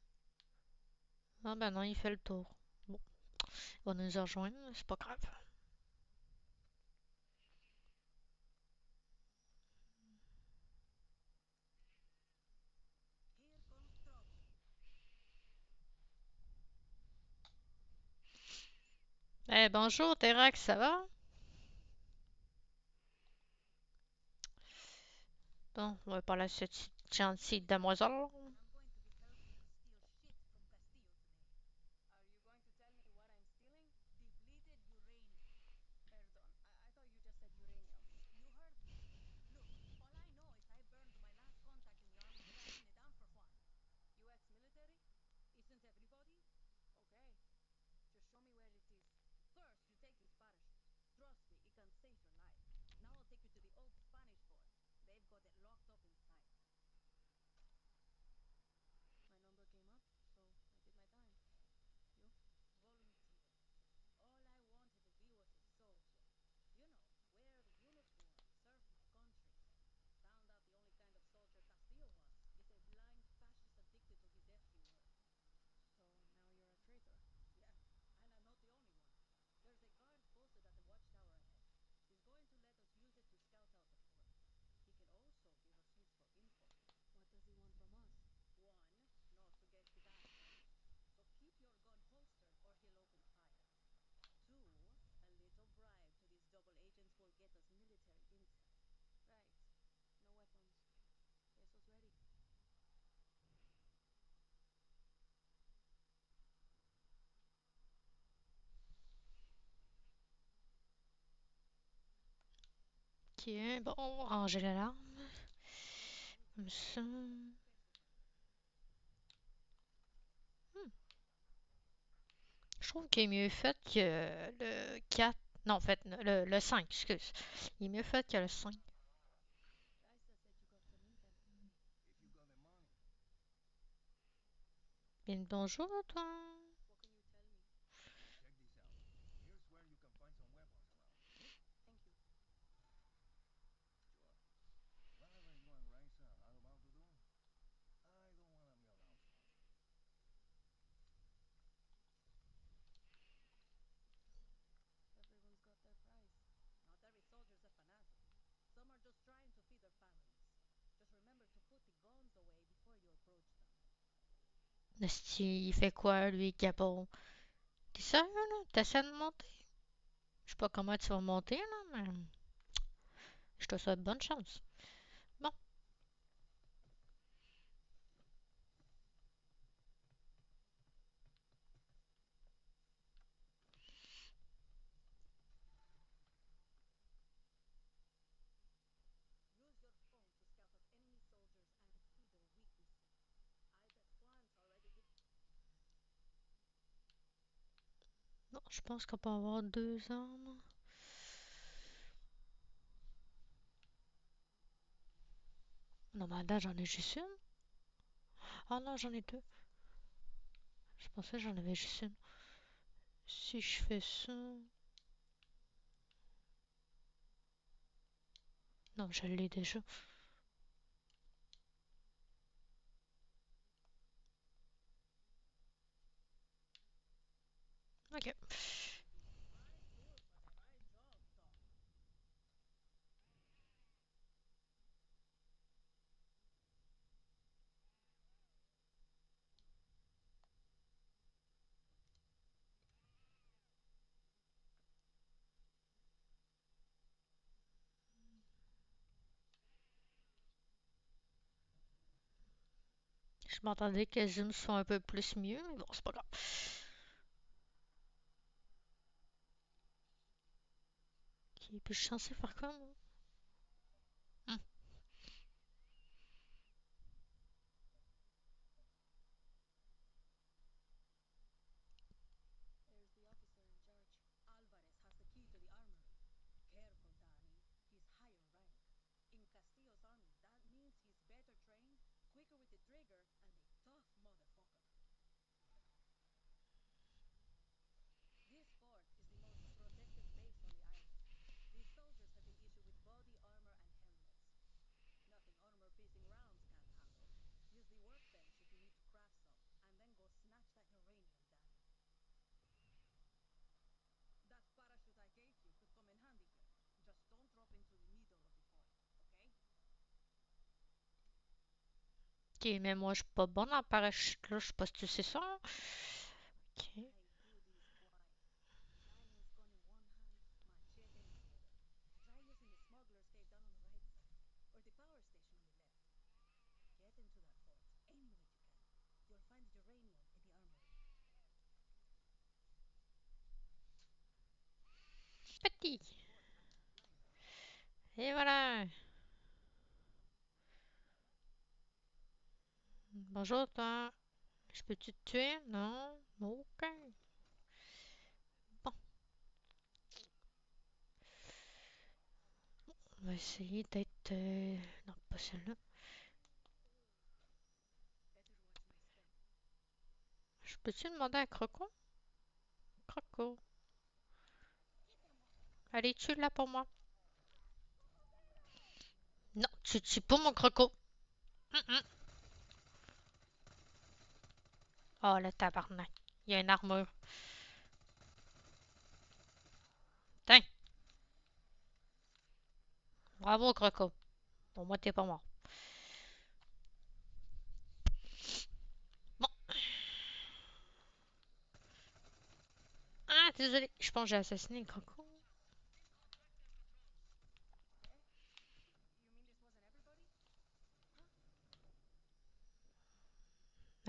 Ah ben non, il fait le tour. Bon. Il va nous rejoindre, c'est pas grave. Eh, bonjour, Terax, ça va? Bon, on va parler à cette gentille demoiselle. Ok, bon, on va ranger l'alarme. Comme ça. Je trouve qu'il est mieux fait que le 4. Non, en fait, le 5, excuse. Il est mieux fait que le 5. Bien, bonjour, toi. Esti, il fait quoi, lui, Gabo? T'es sérieux, là? T'essaies de monter? Je sais pas comment tu vas monter, là, mais je te souhaite bonne chance. Bon. Non, je pense qu'on peut avoir 2 armes. Non, mais là, j'en ai juste une. Ah non, j'en ai 2. Je pensais que j'en avais juste une. Si je fais ça... Non, je l'ai déjà. Ok. Je m'attendais que les zooms soient un peu plus mieux, mais bon, c'est pas grave. Ok, puis je suis censé faire quoi, moi? Hmm. Ok, mais moi, je suis pas bonne en parachute, là. Je sais pas si tu sais ça. Ok. Petit. Et voilà. Bonjour, toi. Je peux-tu te tuer? Non? Ok. Bon. On va essayer d'être... Non, pas celle-là. Je peux-tu demander à Croco? Croco. Allez, tue-la pour moi. Non, tu tues pas mon Croco. Oh, le tabarnak. Il y a une armure. Tiens. Bravo, Croco. Bon, moi, t'es pas mort. Bon. Ah, désolé. Je pense que j'ai assassiné le Croco.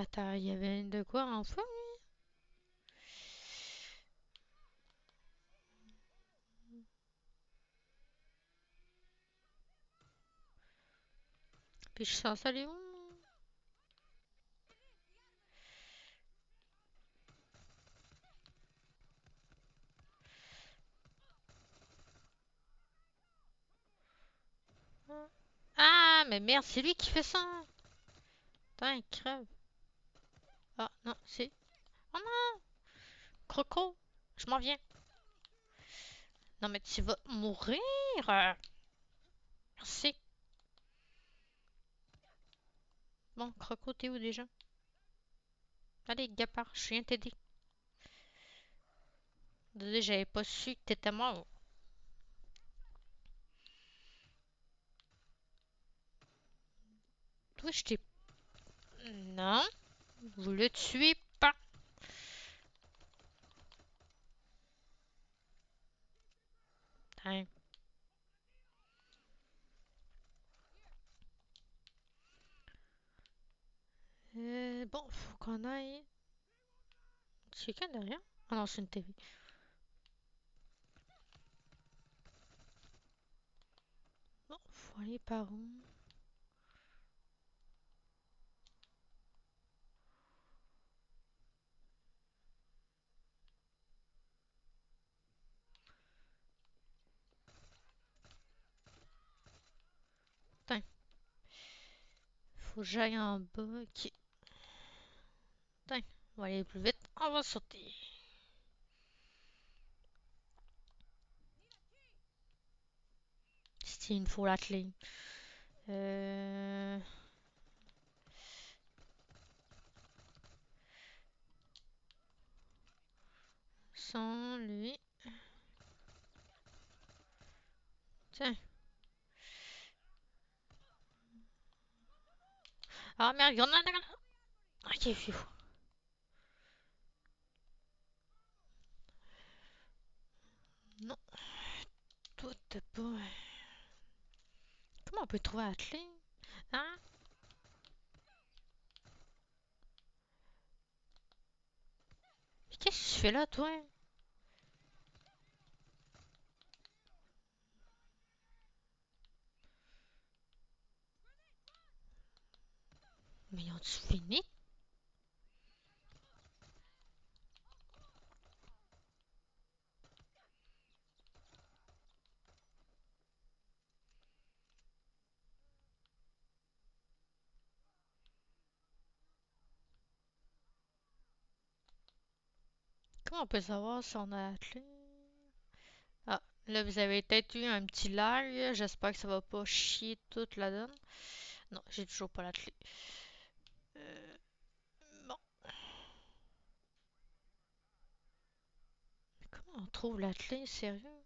Attends, il y avait de quoi en feu? Puis je suis censée aller où? Ah, mais merde, c'est lui qui fait ça. Putain, il crève. Ah, non, c'est... Oh non! Croco, je m'en viens. Non, mais tu vas mourir. Merci. Bon, Croco, t'es où déjà? Allez, Gapard, je viens t'aider. Désolé, j'avais pas su que t'étais mort. Toi, je t'ai... Non. Vous le tuez pas. Hein. Bon, faut qu'on aille. C'est quelqu'un derrière? Ah non, c'est une TV. Bon, faut aller par où? Putain. Faut que j'aille en bas. Ok. Putain. On va aller plus vite. On va sauter. Si il me faut la clé. Sans lui. Tiens. Ah merde, il y en a un. Ok, phew. Non. Toi, t'es pas. Comment on peut trouver la clé? Hein? Qu'est-ce que tu fais là, toi? Mais ont-tu fini? Comment on peut savoir si on a la clé? Ah, là, vous avez peut-être eu un petit lag. J'espère que ça va pas chier toute la donne. Non, j'ai toujours pas la clé. Bon. Mais comment on trouve la clé, sérieux?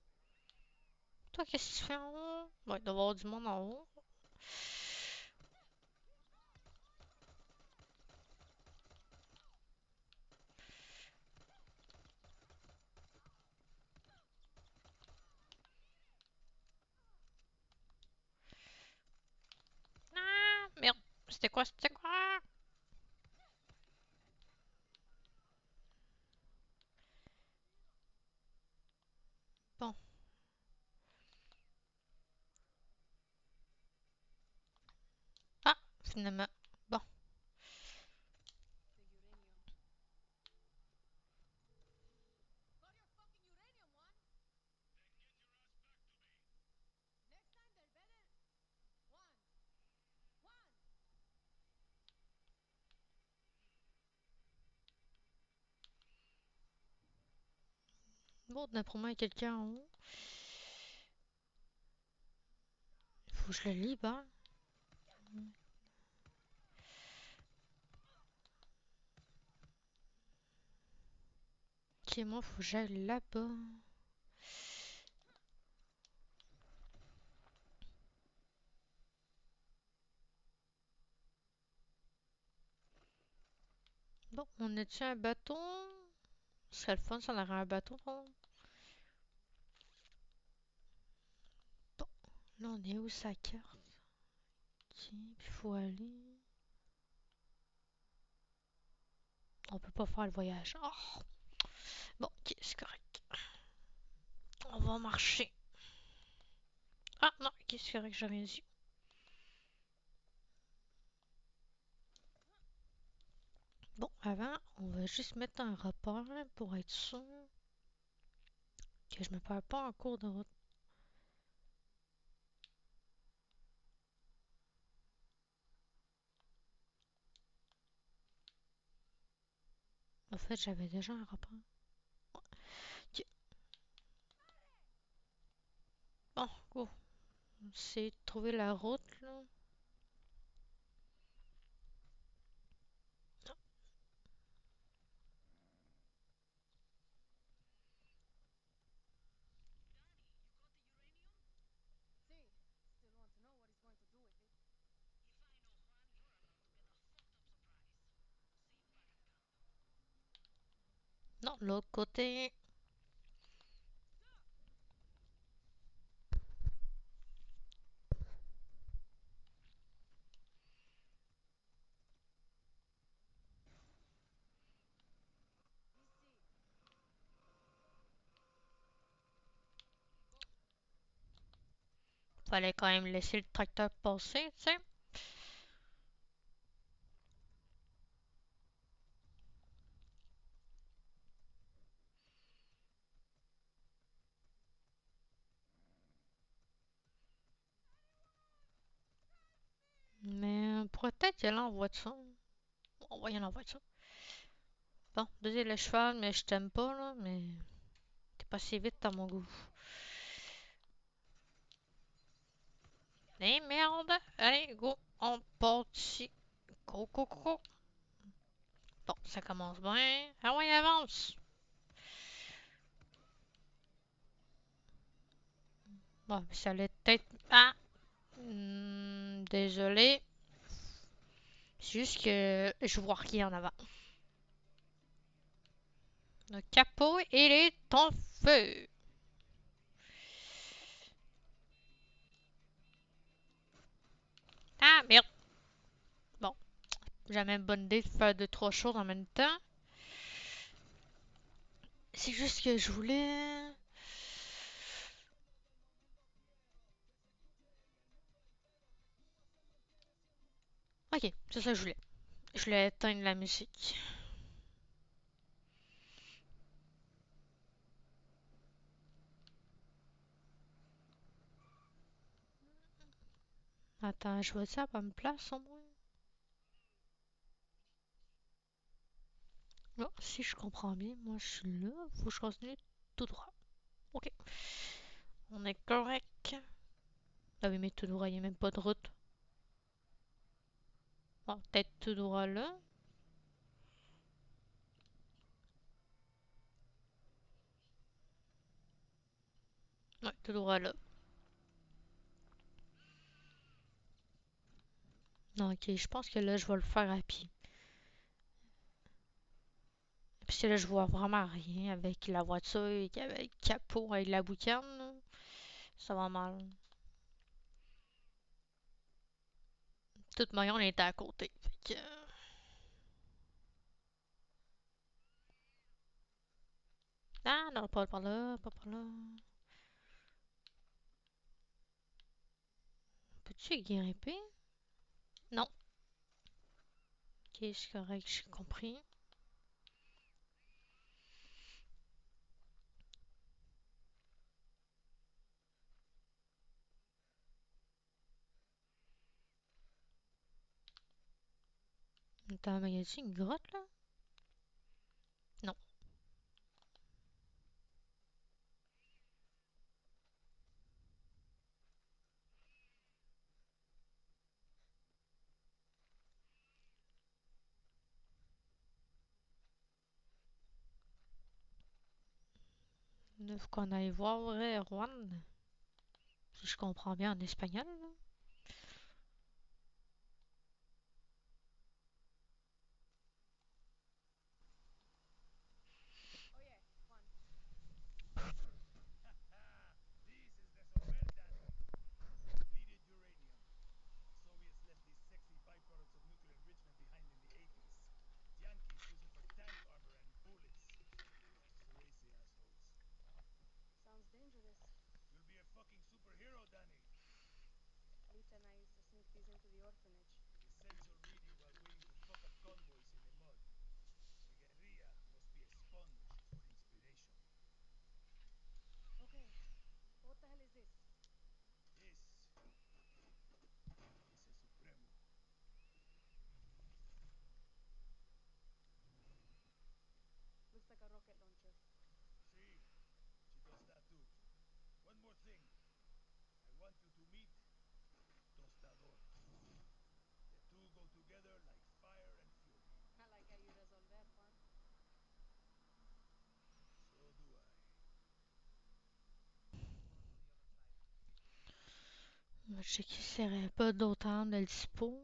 Toi, qu'est-ce que tu fais en haut? Ouais, il doit y avoir du monde en haut. Ah, merde. C'était quoi? C'était quoi? Bon. Ah, finalement. Bon. Bon, d'après moi, il y a quelqu'un en haut. Faut que je le libère. Ok, moi, faut que j'aille là-bas. Bon, on a-tu un bateau? Ce serait le fun si on aurait un bateau. Bon, là, on est où sa carte? Ok, puis faut aller. On peut pas faire le voyage. Oh! Bon, ok, c'est correct. On va marcher. Ah non, ok, c'est correct, j'ai rien dit. Bon, avant, on va juste mettre un repère pour être sûr que je me perds pas en cours de route. En fait, j'avais déjà un repère. Ok. Bon, go. C'est de trouver la route, là. l'autre côté. Fallait quand même laisser le tracteur passer, tu sais. Mais on pourrait peut-être y aller en voiture. On va y aller en voiture. Bon, désolé le cheval, mais je t'aime pas, là, mais t'es pas si vite à mon goût. Eh merde! Allez, go! On part ici. Go, go, go, go! Bon, ça commence bien. Ah ouais, avance! Bon, ça allait peut-être... Ah! Désolé. C'est juste que je vois rien en avant. Le capot, il est en feu! Ah, merde! Bon, jamais une bonne idée de faire deux, trois choses en même temps. C'est juste que je voulais... Ok, c'est ça que je voulais. Je voulais éteindre la musique. Attends, je vois ça à la bonne place au moins. Bon, si je comprends bien, moi je suis là, faut que je continue tout droit. Ok, on est correct. Ah oui, mais tout droit, il n'y a même pas de route. Bon, peut-être tout droit là. Ouais, tout droit là. Non, ok, je pense que là, je vais le faire à pied. Parce que là, je vois vraiment rien avec la voiture, avec le capot, avec la boucane, là. Ça va mal. De toute manière, on était à côté. Fait que... Ah, non, pas par là, pas par là. Peux-tu y grimper? Non. Ok, c'est correct, j'ai compris. Attends, mais y a-t-il une grotte là? Non. Il faut qu'on aille voir Juan. Si je comprends bien en espagnol, là. Sounds dangerous. You'll be a fucking superhero, Danny. Lita and I used to sneak these into the orphanage. Essential reading while waiting to fuck up convoys in the mud. The guerrilla must be a sponge for inspiration. Okay, what the hell is this? This is a Supremo. Looks like a rocket launcher. See, she does that too. One more thing. I want you to meet Tostador. The two go together like fire and fury. I like how you resolve that, Juan. So do I. Je sais qu'il ne serait pas d'autant de le dispo.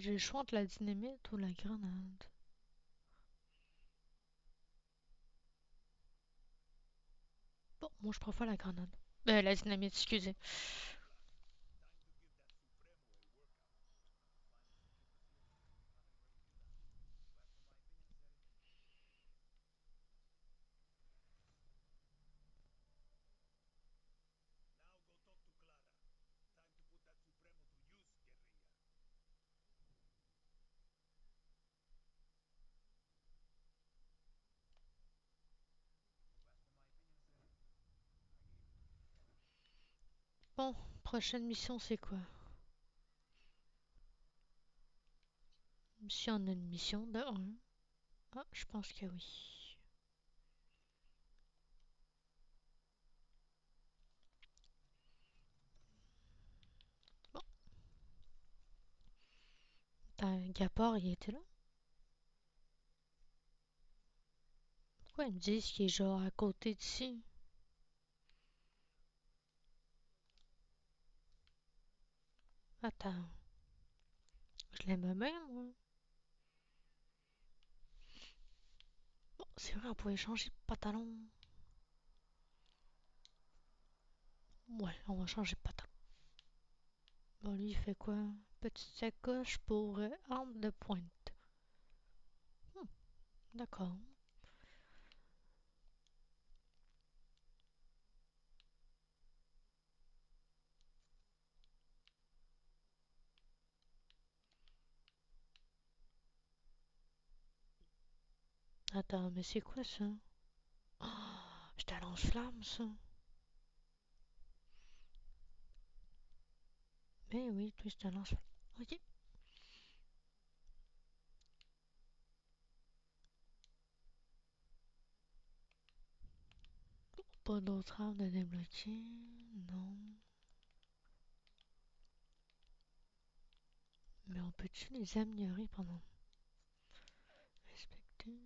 J'ai le choix entre la dynamite ou la grenade. Bon, moi je préfère la grenade. La dynamite, excusez. Bon, prochaine mission c'est quoi? Si on a une mission de 1. Ah, je pense que oui. Bon. Attends, Gapor, il était là? Pourquoi ils me disent qu'il est genre à côté d'ici? Attends. Je l'aime bien, moi. Bon, c'est vrai, on pouvait changer de pantalon. Ouais, on va changer de pantalon. Bon, lui, il fait quoi? Petite sacoche pour arme de pointe. D'accord. Attends, mais c'est quoi ça? Oh, c'est un lance-flamme, ça. Mais oui, toi, c'est un lance-flamme. Ok. Pas d'autres armes à débloquer. Non. Mais on peut-tu les améliorer pendant... Inspecter.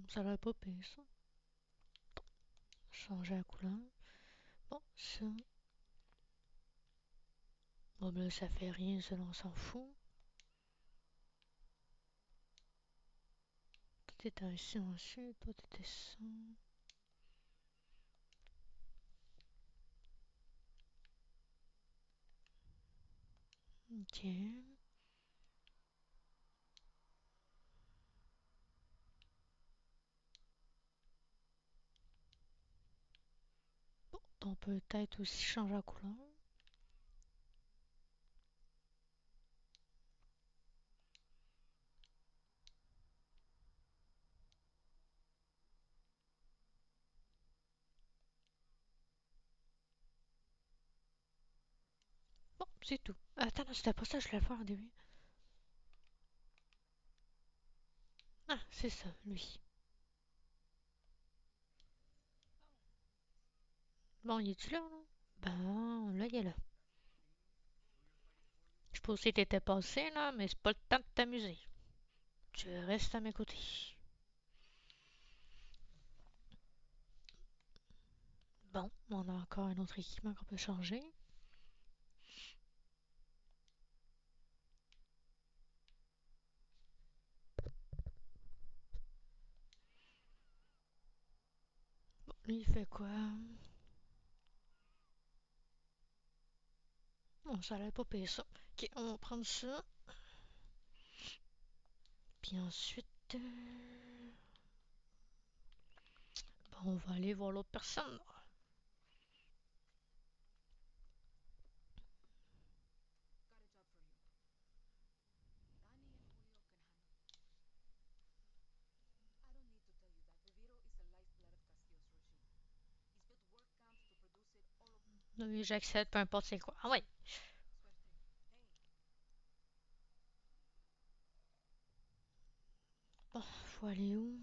Ça a l'air pas pire, ça. Changer la couleur. Bon, ça. Bon, ben là, ça fait rien, ça, on s'en fout. Toi, t'étais un silencieux, toi, t'étais ça. Ok. Bon, on peut peut-être aussi changer la couleur. Bon, c'est tout. Attends, non, c'était pas ça que je voulais faire au début. Ah, c'est ça, lui. Bon, il est-tu là, là? Ben, là, il est là. Je pensais que t'étais passé, là, mais c'est pas le temps de t'amuser. Tu restes à mes côtés. Bon, on a encore un autre équipement qu'on peut changer. Bon, lui, il fait quoi? Bon, ça a l'air pas pire, ça. Ok, on va prendre ça. Puis ensuite... bon, on va aller voir l'autre personne. Oui, j'accepte, peu importe c'est quoi. Ah ouais. Bon, faut aller où?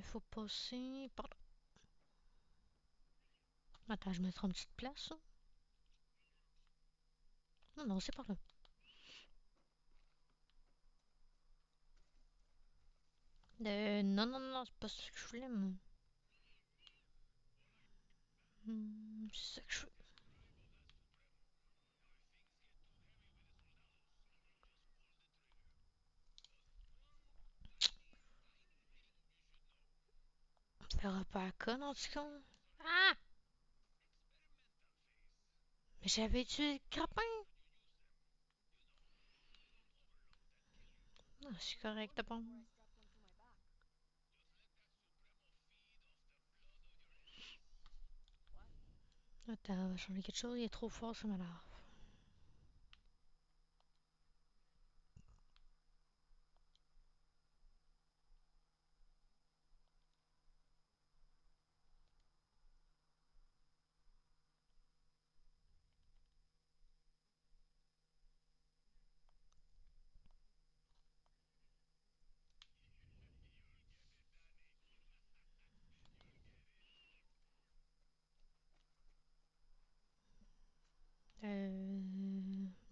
Faut passer par là. Attends, je mettrai une petite place. Là. Non, non, c'est par là. Non, non, non, c'est pas ça que je voulais, moi. C'est ça que je veux. On verra pas à con, en tout cas. Ah! Mais j'avais tué le crapin! Non, c'est correct, t'as bon. Attends, on va changer quelque chose, il est trop fort, ça m'énerve.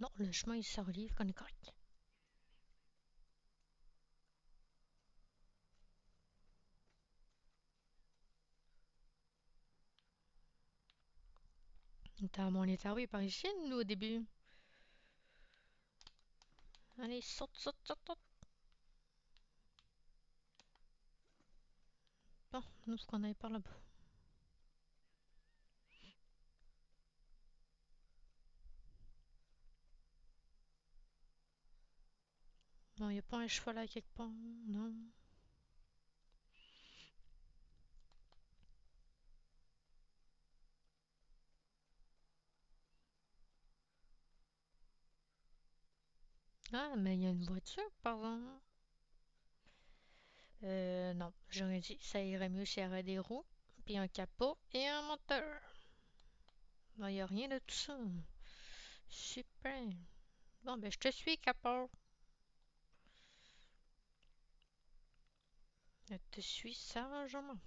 Non, le chemin il se relive qu'on est correct. Attends, mais on est arrivé par ici, nous, au début. Allez, saute, saute, saute, saute. Bon, nous, ce qu'on avait par là-bas. Non, y a pas un cheval là quelque part, non. Ah, mais il y a une voiture, pardon. Non, j'aurais dit, ça irait mieux s'il y avait des roues, puis un capot et un moteur. Non, y a rien de tout ça. Super. Bon, ben, je te suis, capot. Je te suis sagement.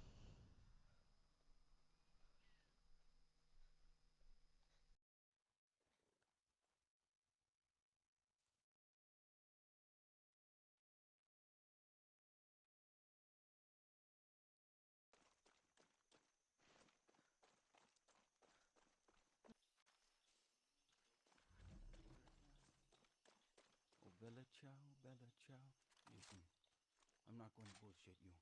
Oh, Bella Ciao, Bella Ciao. Listen, I'm not going to bullshit you.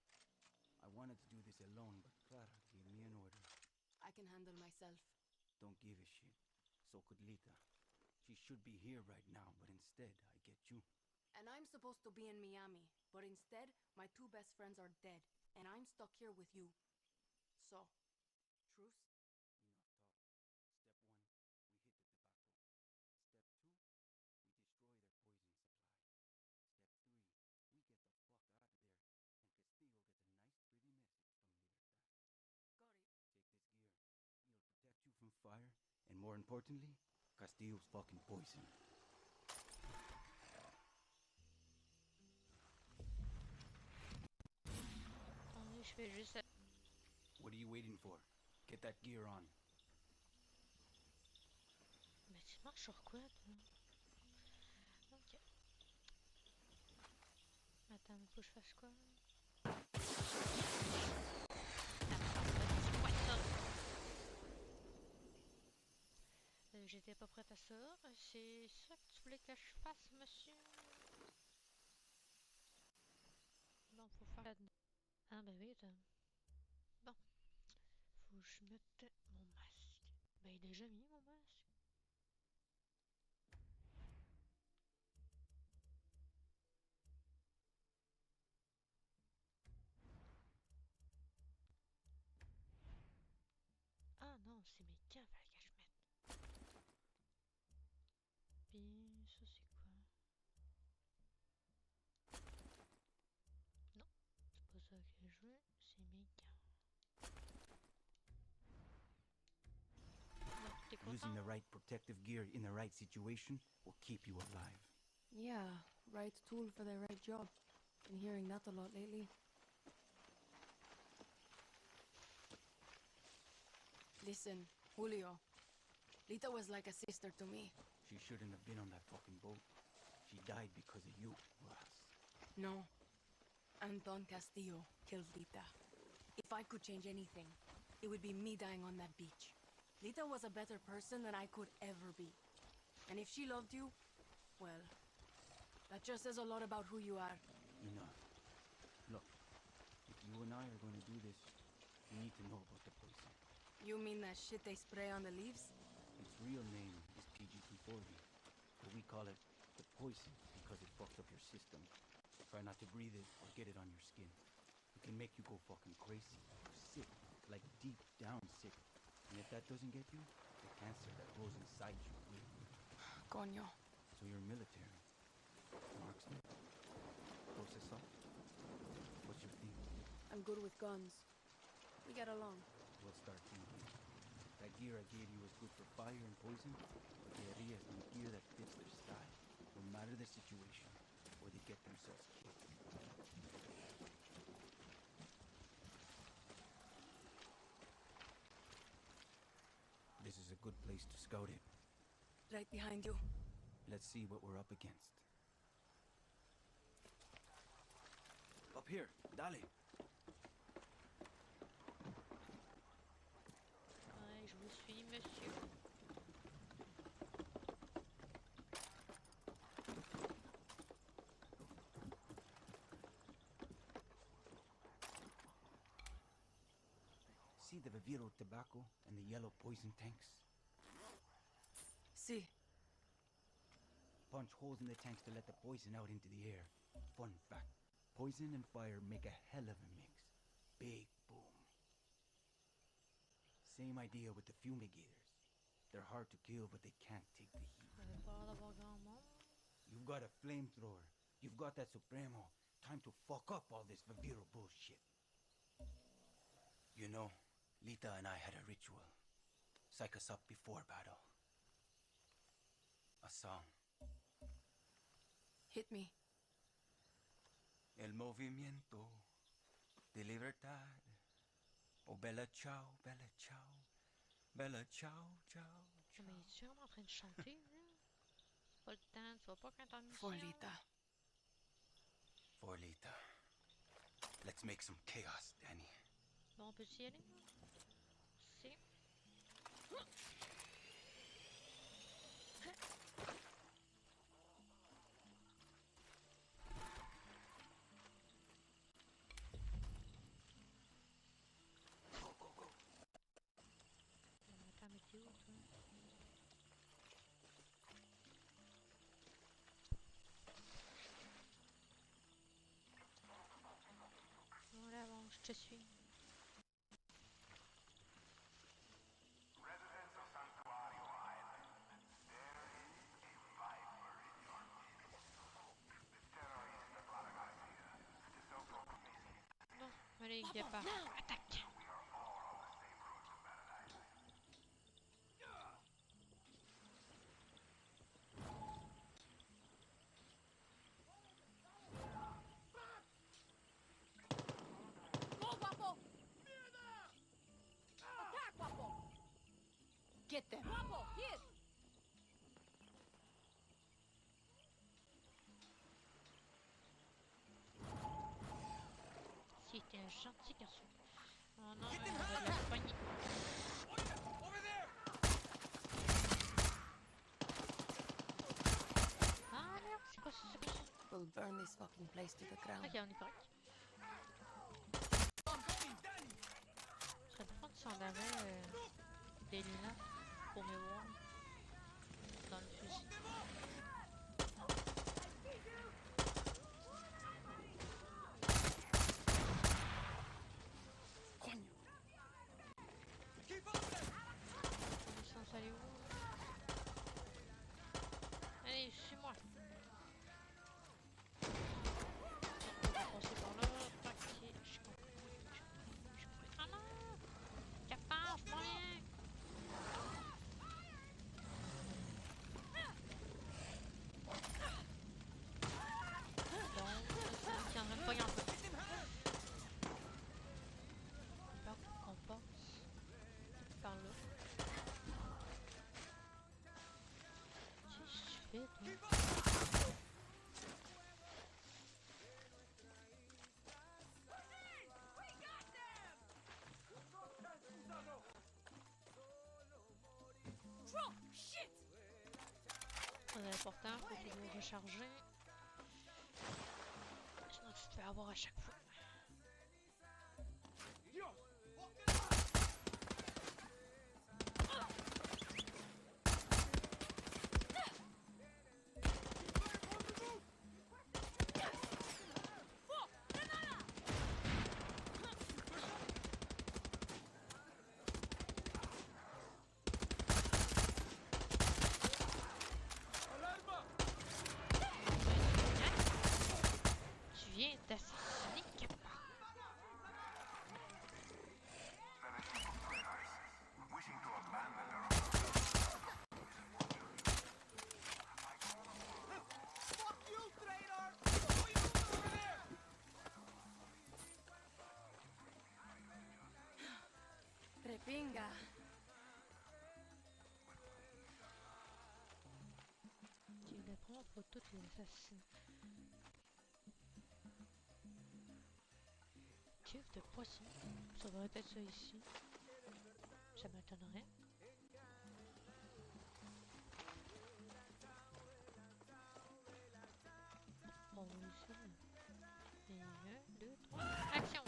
I wanted to do this alone, but Clara gave me an order. I can handle myself. Don't give a shit. So could Lita. She should be here right now, but instead, I get you. And I'm supposed to be in Miami, but instead, my two best friends are dead, and I'm stuck here with you. So, truce? Protect you from fire, and more importantly, Castillo's fucking poison. Attendez, je fais juste... What are you waiting for? Get that gear on. Mais tu marches sur quoi, toi? Ok. Attends, faut que je fasse quoi? J'étais pas prête à ça. C'est ça que tu voulais que je fasse, monsieur? Non, faut faire là-dedans. Ah, ben oui, attends. Bon. Faut que je mette mon masque. Ben, il est déjà mis, mon masque. Ah non, c'est mes gants, fallait que je mette. Puis, ça, c'est quoi? Non, c'est pas ça que je veux, c'est mes gants. Non, t'es content? Using the right protective gear in the right situation will keep you alive. Yeah, right tool for the right job. Been hearing that a lot lately. Listen, Julio. Lita was like a sister to me. She shouldn't have been on that fucking boat. She died because of you, Ras. No. Anton Castillo killed Lita. If I could change anything, it would be me dying on that beach. Lita was a better person than I could ever be. And if she loved you, well, that just says a lot about who you are. Enough. Look, if you and I are going to do this, we need to know about the poison. You mean that shit they spray on the leaves? Its real name is PG-240, but we call it the poison because it fucks up your system. Try not to breathe it or get it on your skin. It can make you go fucking crazy, sick, like deep down sick. And if that doesn't get you, the cancer that grows inside you will. Coño. So you're military. Marksman? Processor? What's your thing? I'm good with guns. We get along. We'll start thinking. That gear I gave you is good for fire and poison, but guerrillas need gear that fits their style, no matter the situation, or they get themselves killed. This is a good place to scout it. Right behind you. Let's see what we're up against. Up here, dale. Ouais, je vous suis, monsieur. See the Viviro tobacco and the yellow poison tanks? See. Punch holes in the tanks to let the poison out into the air. Fun fact, poison and fire make a hell of a mix. Big boom. Same idea with the fumigators. They're hard to kill, but they can't take the heat. You've got a flamethrower. You've got that Supremo. Time to fuck up all this Viviro bullshit. You know, Lita and I had a ritual. Psych us up before battle. A song. Hit me. El movimiento de libertad. Oh, bella ciao, bella ciao. Bella ciao, ciao, ciao. Mais es-tu vraiment en train de chanter, là? C'est pas le temps, tu vas pas quand t'as For Lita. For Lita. Let's make some chaos, Danny. Bon, on peut-tu y aller? Si. Attends, mais t'es où, toi? Voilà, bon, je te suis. Residents of Santuario Island, there is a viper in your midst. The terrorista Clara Garcia, the self-proclaimed. Non, allez, départ. Attaque! We are all on the same road to paradise. Go, Guapo! Attack, Guapo! Get them! Guapo, hit! Si, t'es un gentil garçon. Oh non, on va la poignée. Ah merde, c'est quoi ça? We'll burn this fucking place to the ground. Ok, on est correct. Ce serait le fun si on avait des lunettes pour me voir dans le fusil. Coño. On est censé aller où? Allez, suis-moi. On va passer par là. Tac, je comprends. Ah non! Capable, je m'en viens! très important, faut toujours recharger. Sinon tu te fais avoir à chaque fois. Tu viens d'assassiner quelqu'un. Repinga. Tu les prends pour toutes les assassins. Cuve de poisson. Ça devrait être ça ici. Ça m'étonnerait. On va ici. Et 1, 2, 3. Action!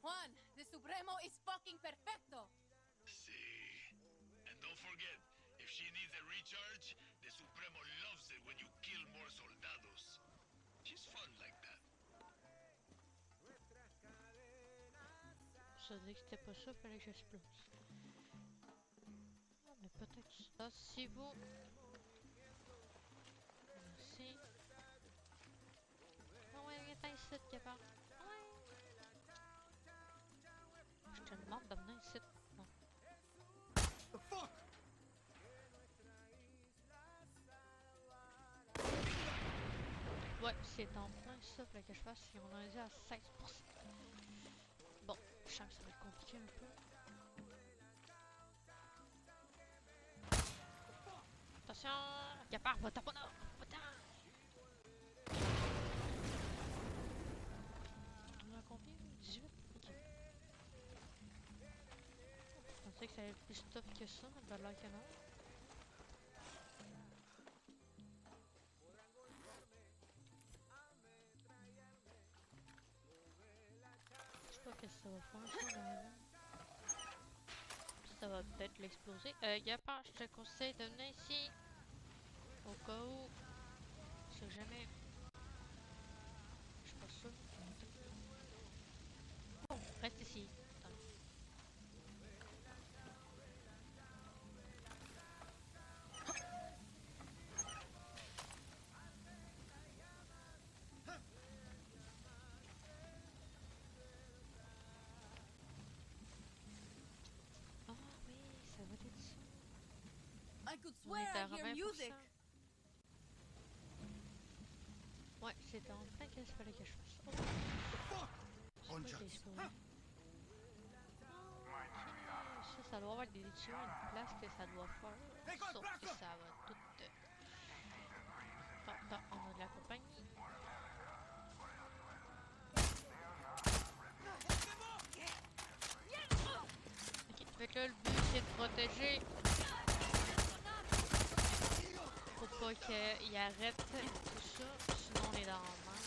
Juan, the Supremo is fucking perfecto. See? And don't forget, if she needs a recharge, the Supremo loves it when you kill more soldados. She's fun like that. Ça dit que c'était pas ça, fallait que j'explose. Non, mais peut-être ça. Si vous... Merci. Ah ouais, il est ici, Gabard. Ouais. Je te demande de venir ici. Non. The fuck? Ouais, c'est en plein ça, fallait que je fasse si on en est à 16%. Bon, je sens que ça va être compliqué un peu. Attention, Gapard, va taper là! Va-t'en! On a combien? 18? Ok. Je pensais que ça allait être plus tough que ça, mais de l'air que non. Je sais pas qu'est-ce que ça va faire ça dans la vie. Ça va peut-être l'exploser. Gapard, je te conseille de venir ici. Au cas où. Je sais jamais. Je suis pas sûre. Bon, reste ici. Attends. Ah oui, ça va être ça. I could On swear est à I hear 20%. music. Ouais, c'était en train qu'il fallait que je fasse. Oh. Je sais pas, j'ai explosé. Ça doit avoir des déchirures, une place que ça doit faire. Sauf que ça va tout... Attends, on a de la compagnie. Ok, fait que là, le but c'est de protéger. Faut pas qu'il arrête tout ça, sinon on est dans la merde.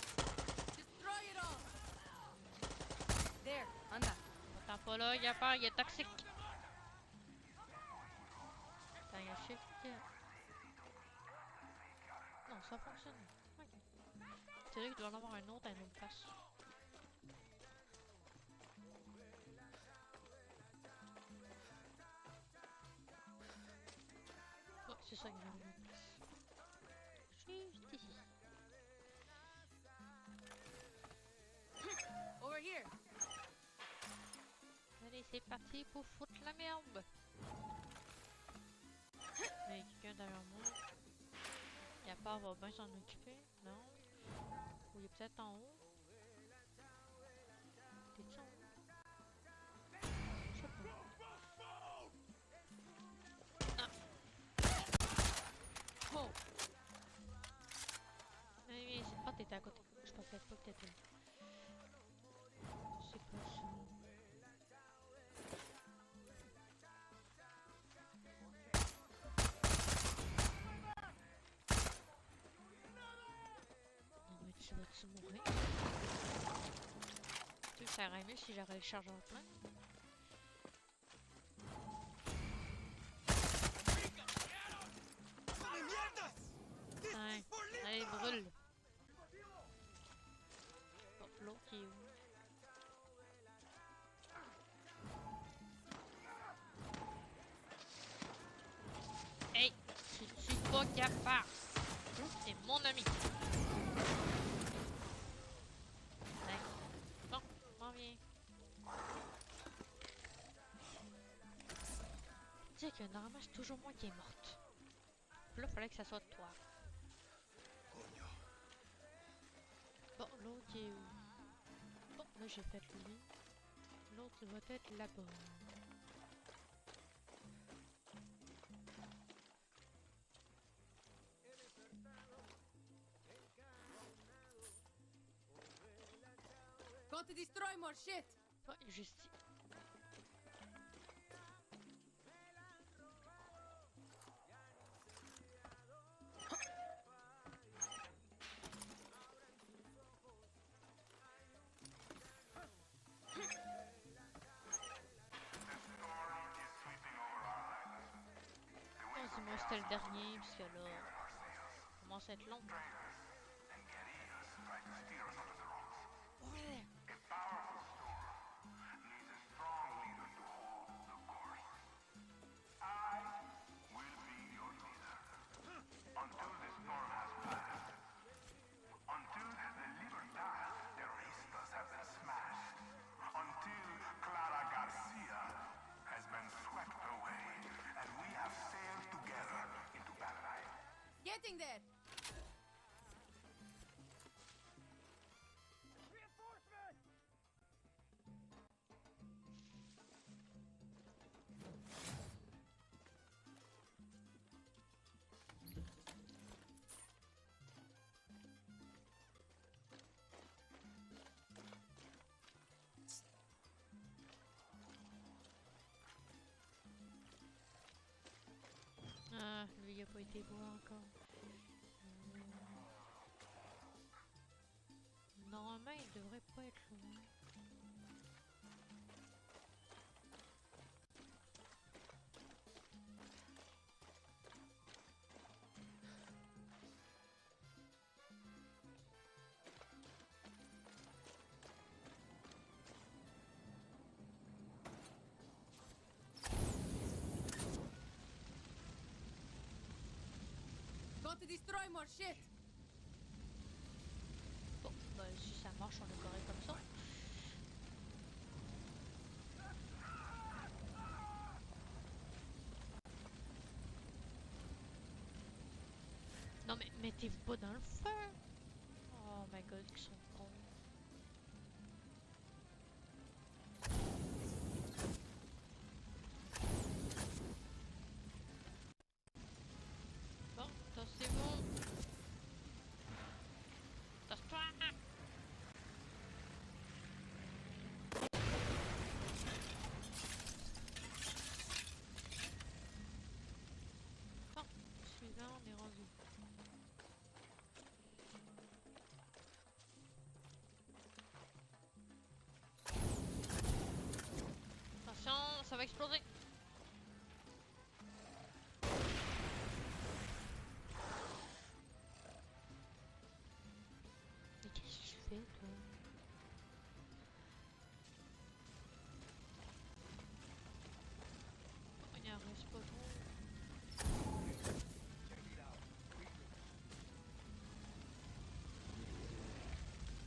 Destroy it all. There, anda. Attends pas là, il a peur, il est toxique. Attends, il y a shift. Non, ça fonctionne. Ok. C'est vrai qu'il doit en avoir un autre à une autre place. Ouais, c'est ça qu'il y a une autre place. Juste ici. Over here. Allez, c'est parti pour foutre la merde. Il y a quelqu'un derrière moi. Il a pas, va bien s'en occuper. Non. Ou il est peut-être en haut. T'es-tu en haut? Je sais pas. Ah. Oh! Oui, oh, t'étais à côté. Je pensais pas que t'étais là. C'est pas ça. vas-tu mourir? Tu sais, ça aurait mieux si j'aurais le chargeur plein. Ouais. Allez, brûle! Oh, l'autre qui est où? Hey! Je suis pas capable! C'est mon ami! Ouais. Bon, m'en viens. Tu sais que normalement c'est toujours moi qui est morte. Là, fallait que ça soit toi. Bon, l'autre il est où? Bon, là j'ai fait lui. L'autre va être là-bas. Go to destroy more shit! Ouais, juste. Oh, dis-moi c'était le dernier, parce que là, ça commence à être long. Getting there! Ah, lui il a pas été beau encore. Normalement il devrait pas être loin. Go to destroy more shit! Bon, bah si ça marche, on est correct comme ça. Non mais mettez-vous pas dans le feu! Oh my god, ils sont cons. Bon, ça c'est bon. Tasse-toi! Bon, suivant, on est rendu. Attention, ça va exploser! Mais qu'est-ce que tu fais, toi? Oh, il en reste pas trop.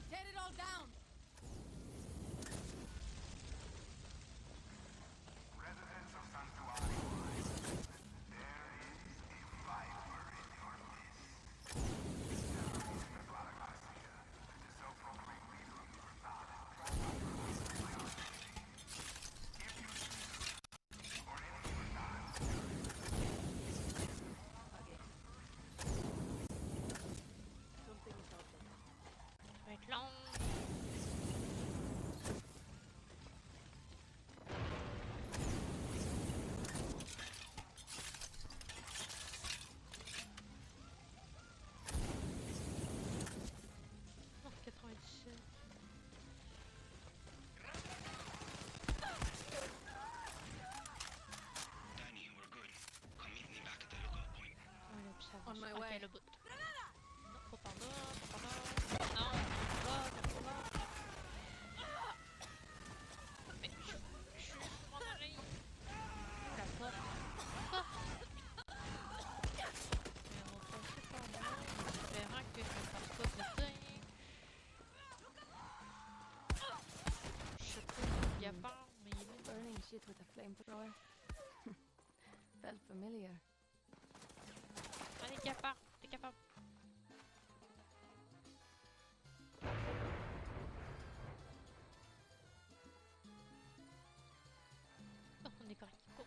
Tear it all down! Residents of Santuario, there is a viper in your midst. Clara Garcia, the self-proclaimed leader of your knowledge, trapped by our city. If you choose, or any of your knowledge, Ça va être long. shit with a flamethrower. Felt familiar. Allez, cafard, t'es capable. Oh, on est correct. Go.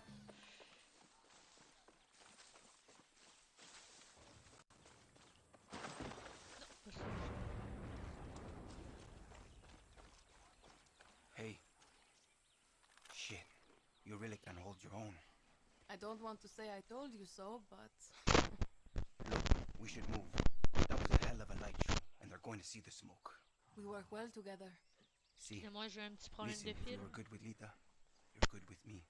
Non, pas ça. Hey. Shit. You really can hold your own. I don't want to say I told you so, but... Look, we should move. That was a hell of a light show, and they're going to see the smoke. We work well together. See? Et moi, j'ai un petit problème Listen, de if fil. you were good with Lita, you're good with me.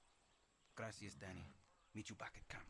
Gracias, Danny. Meet you back at camp.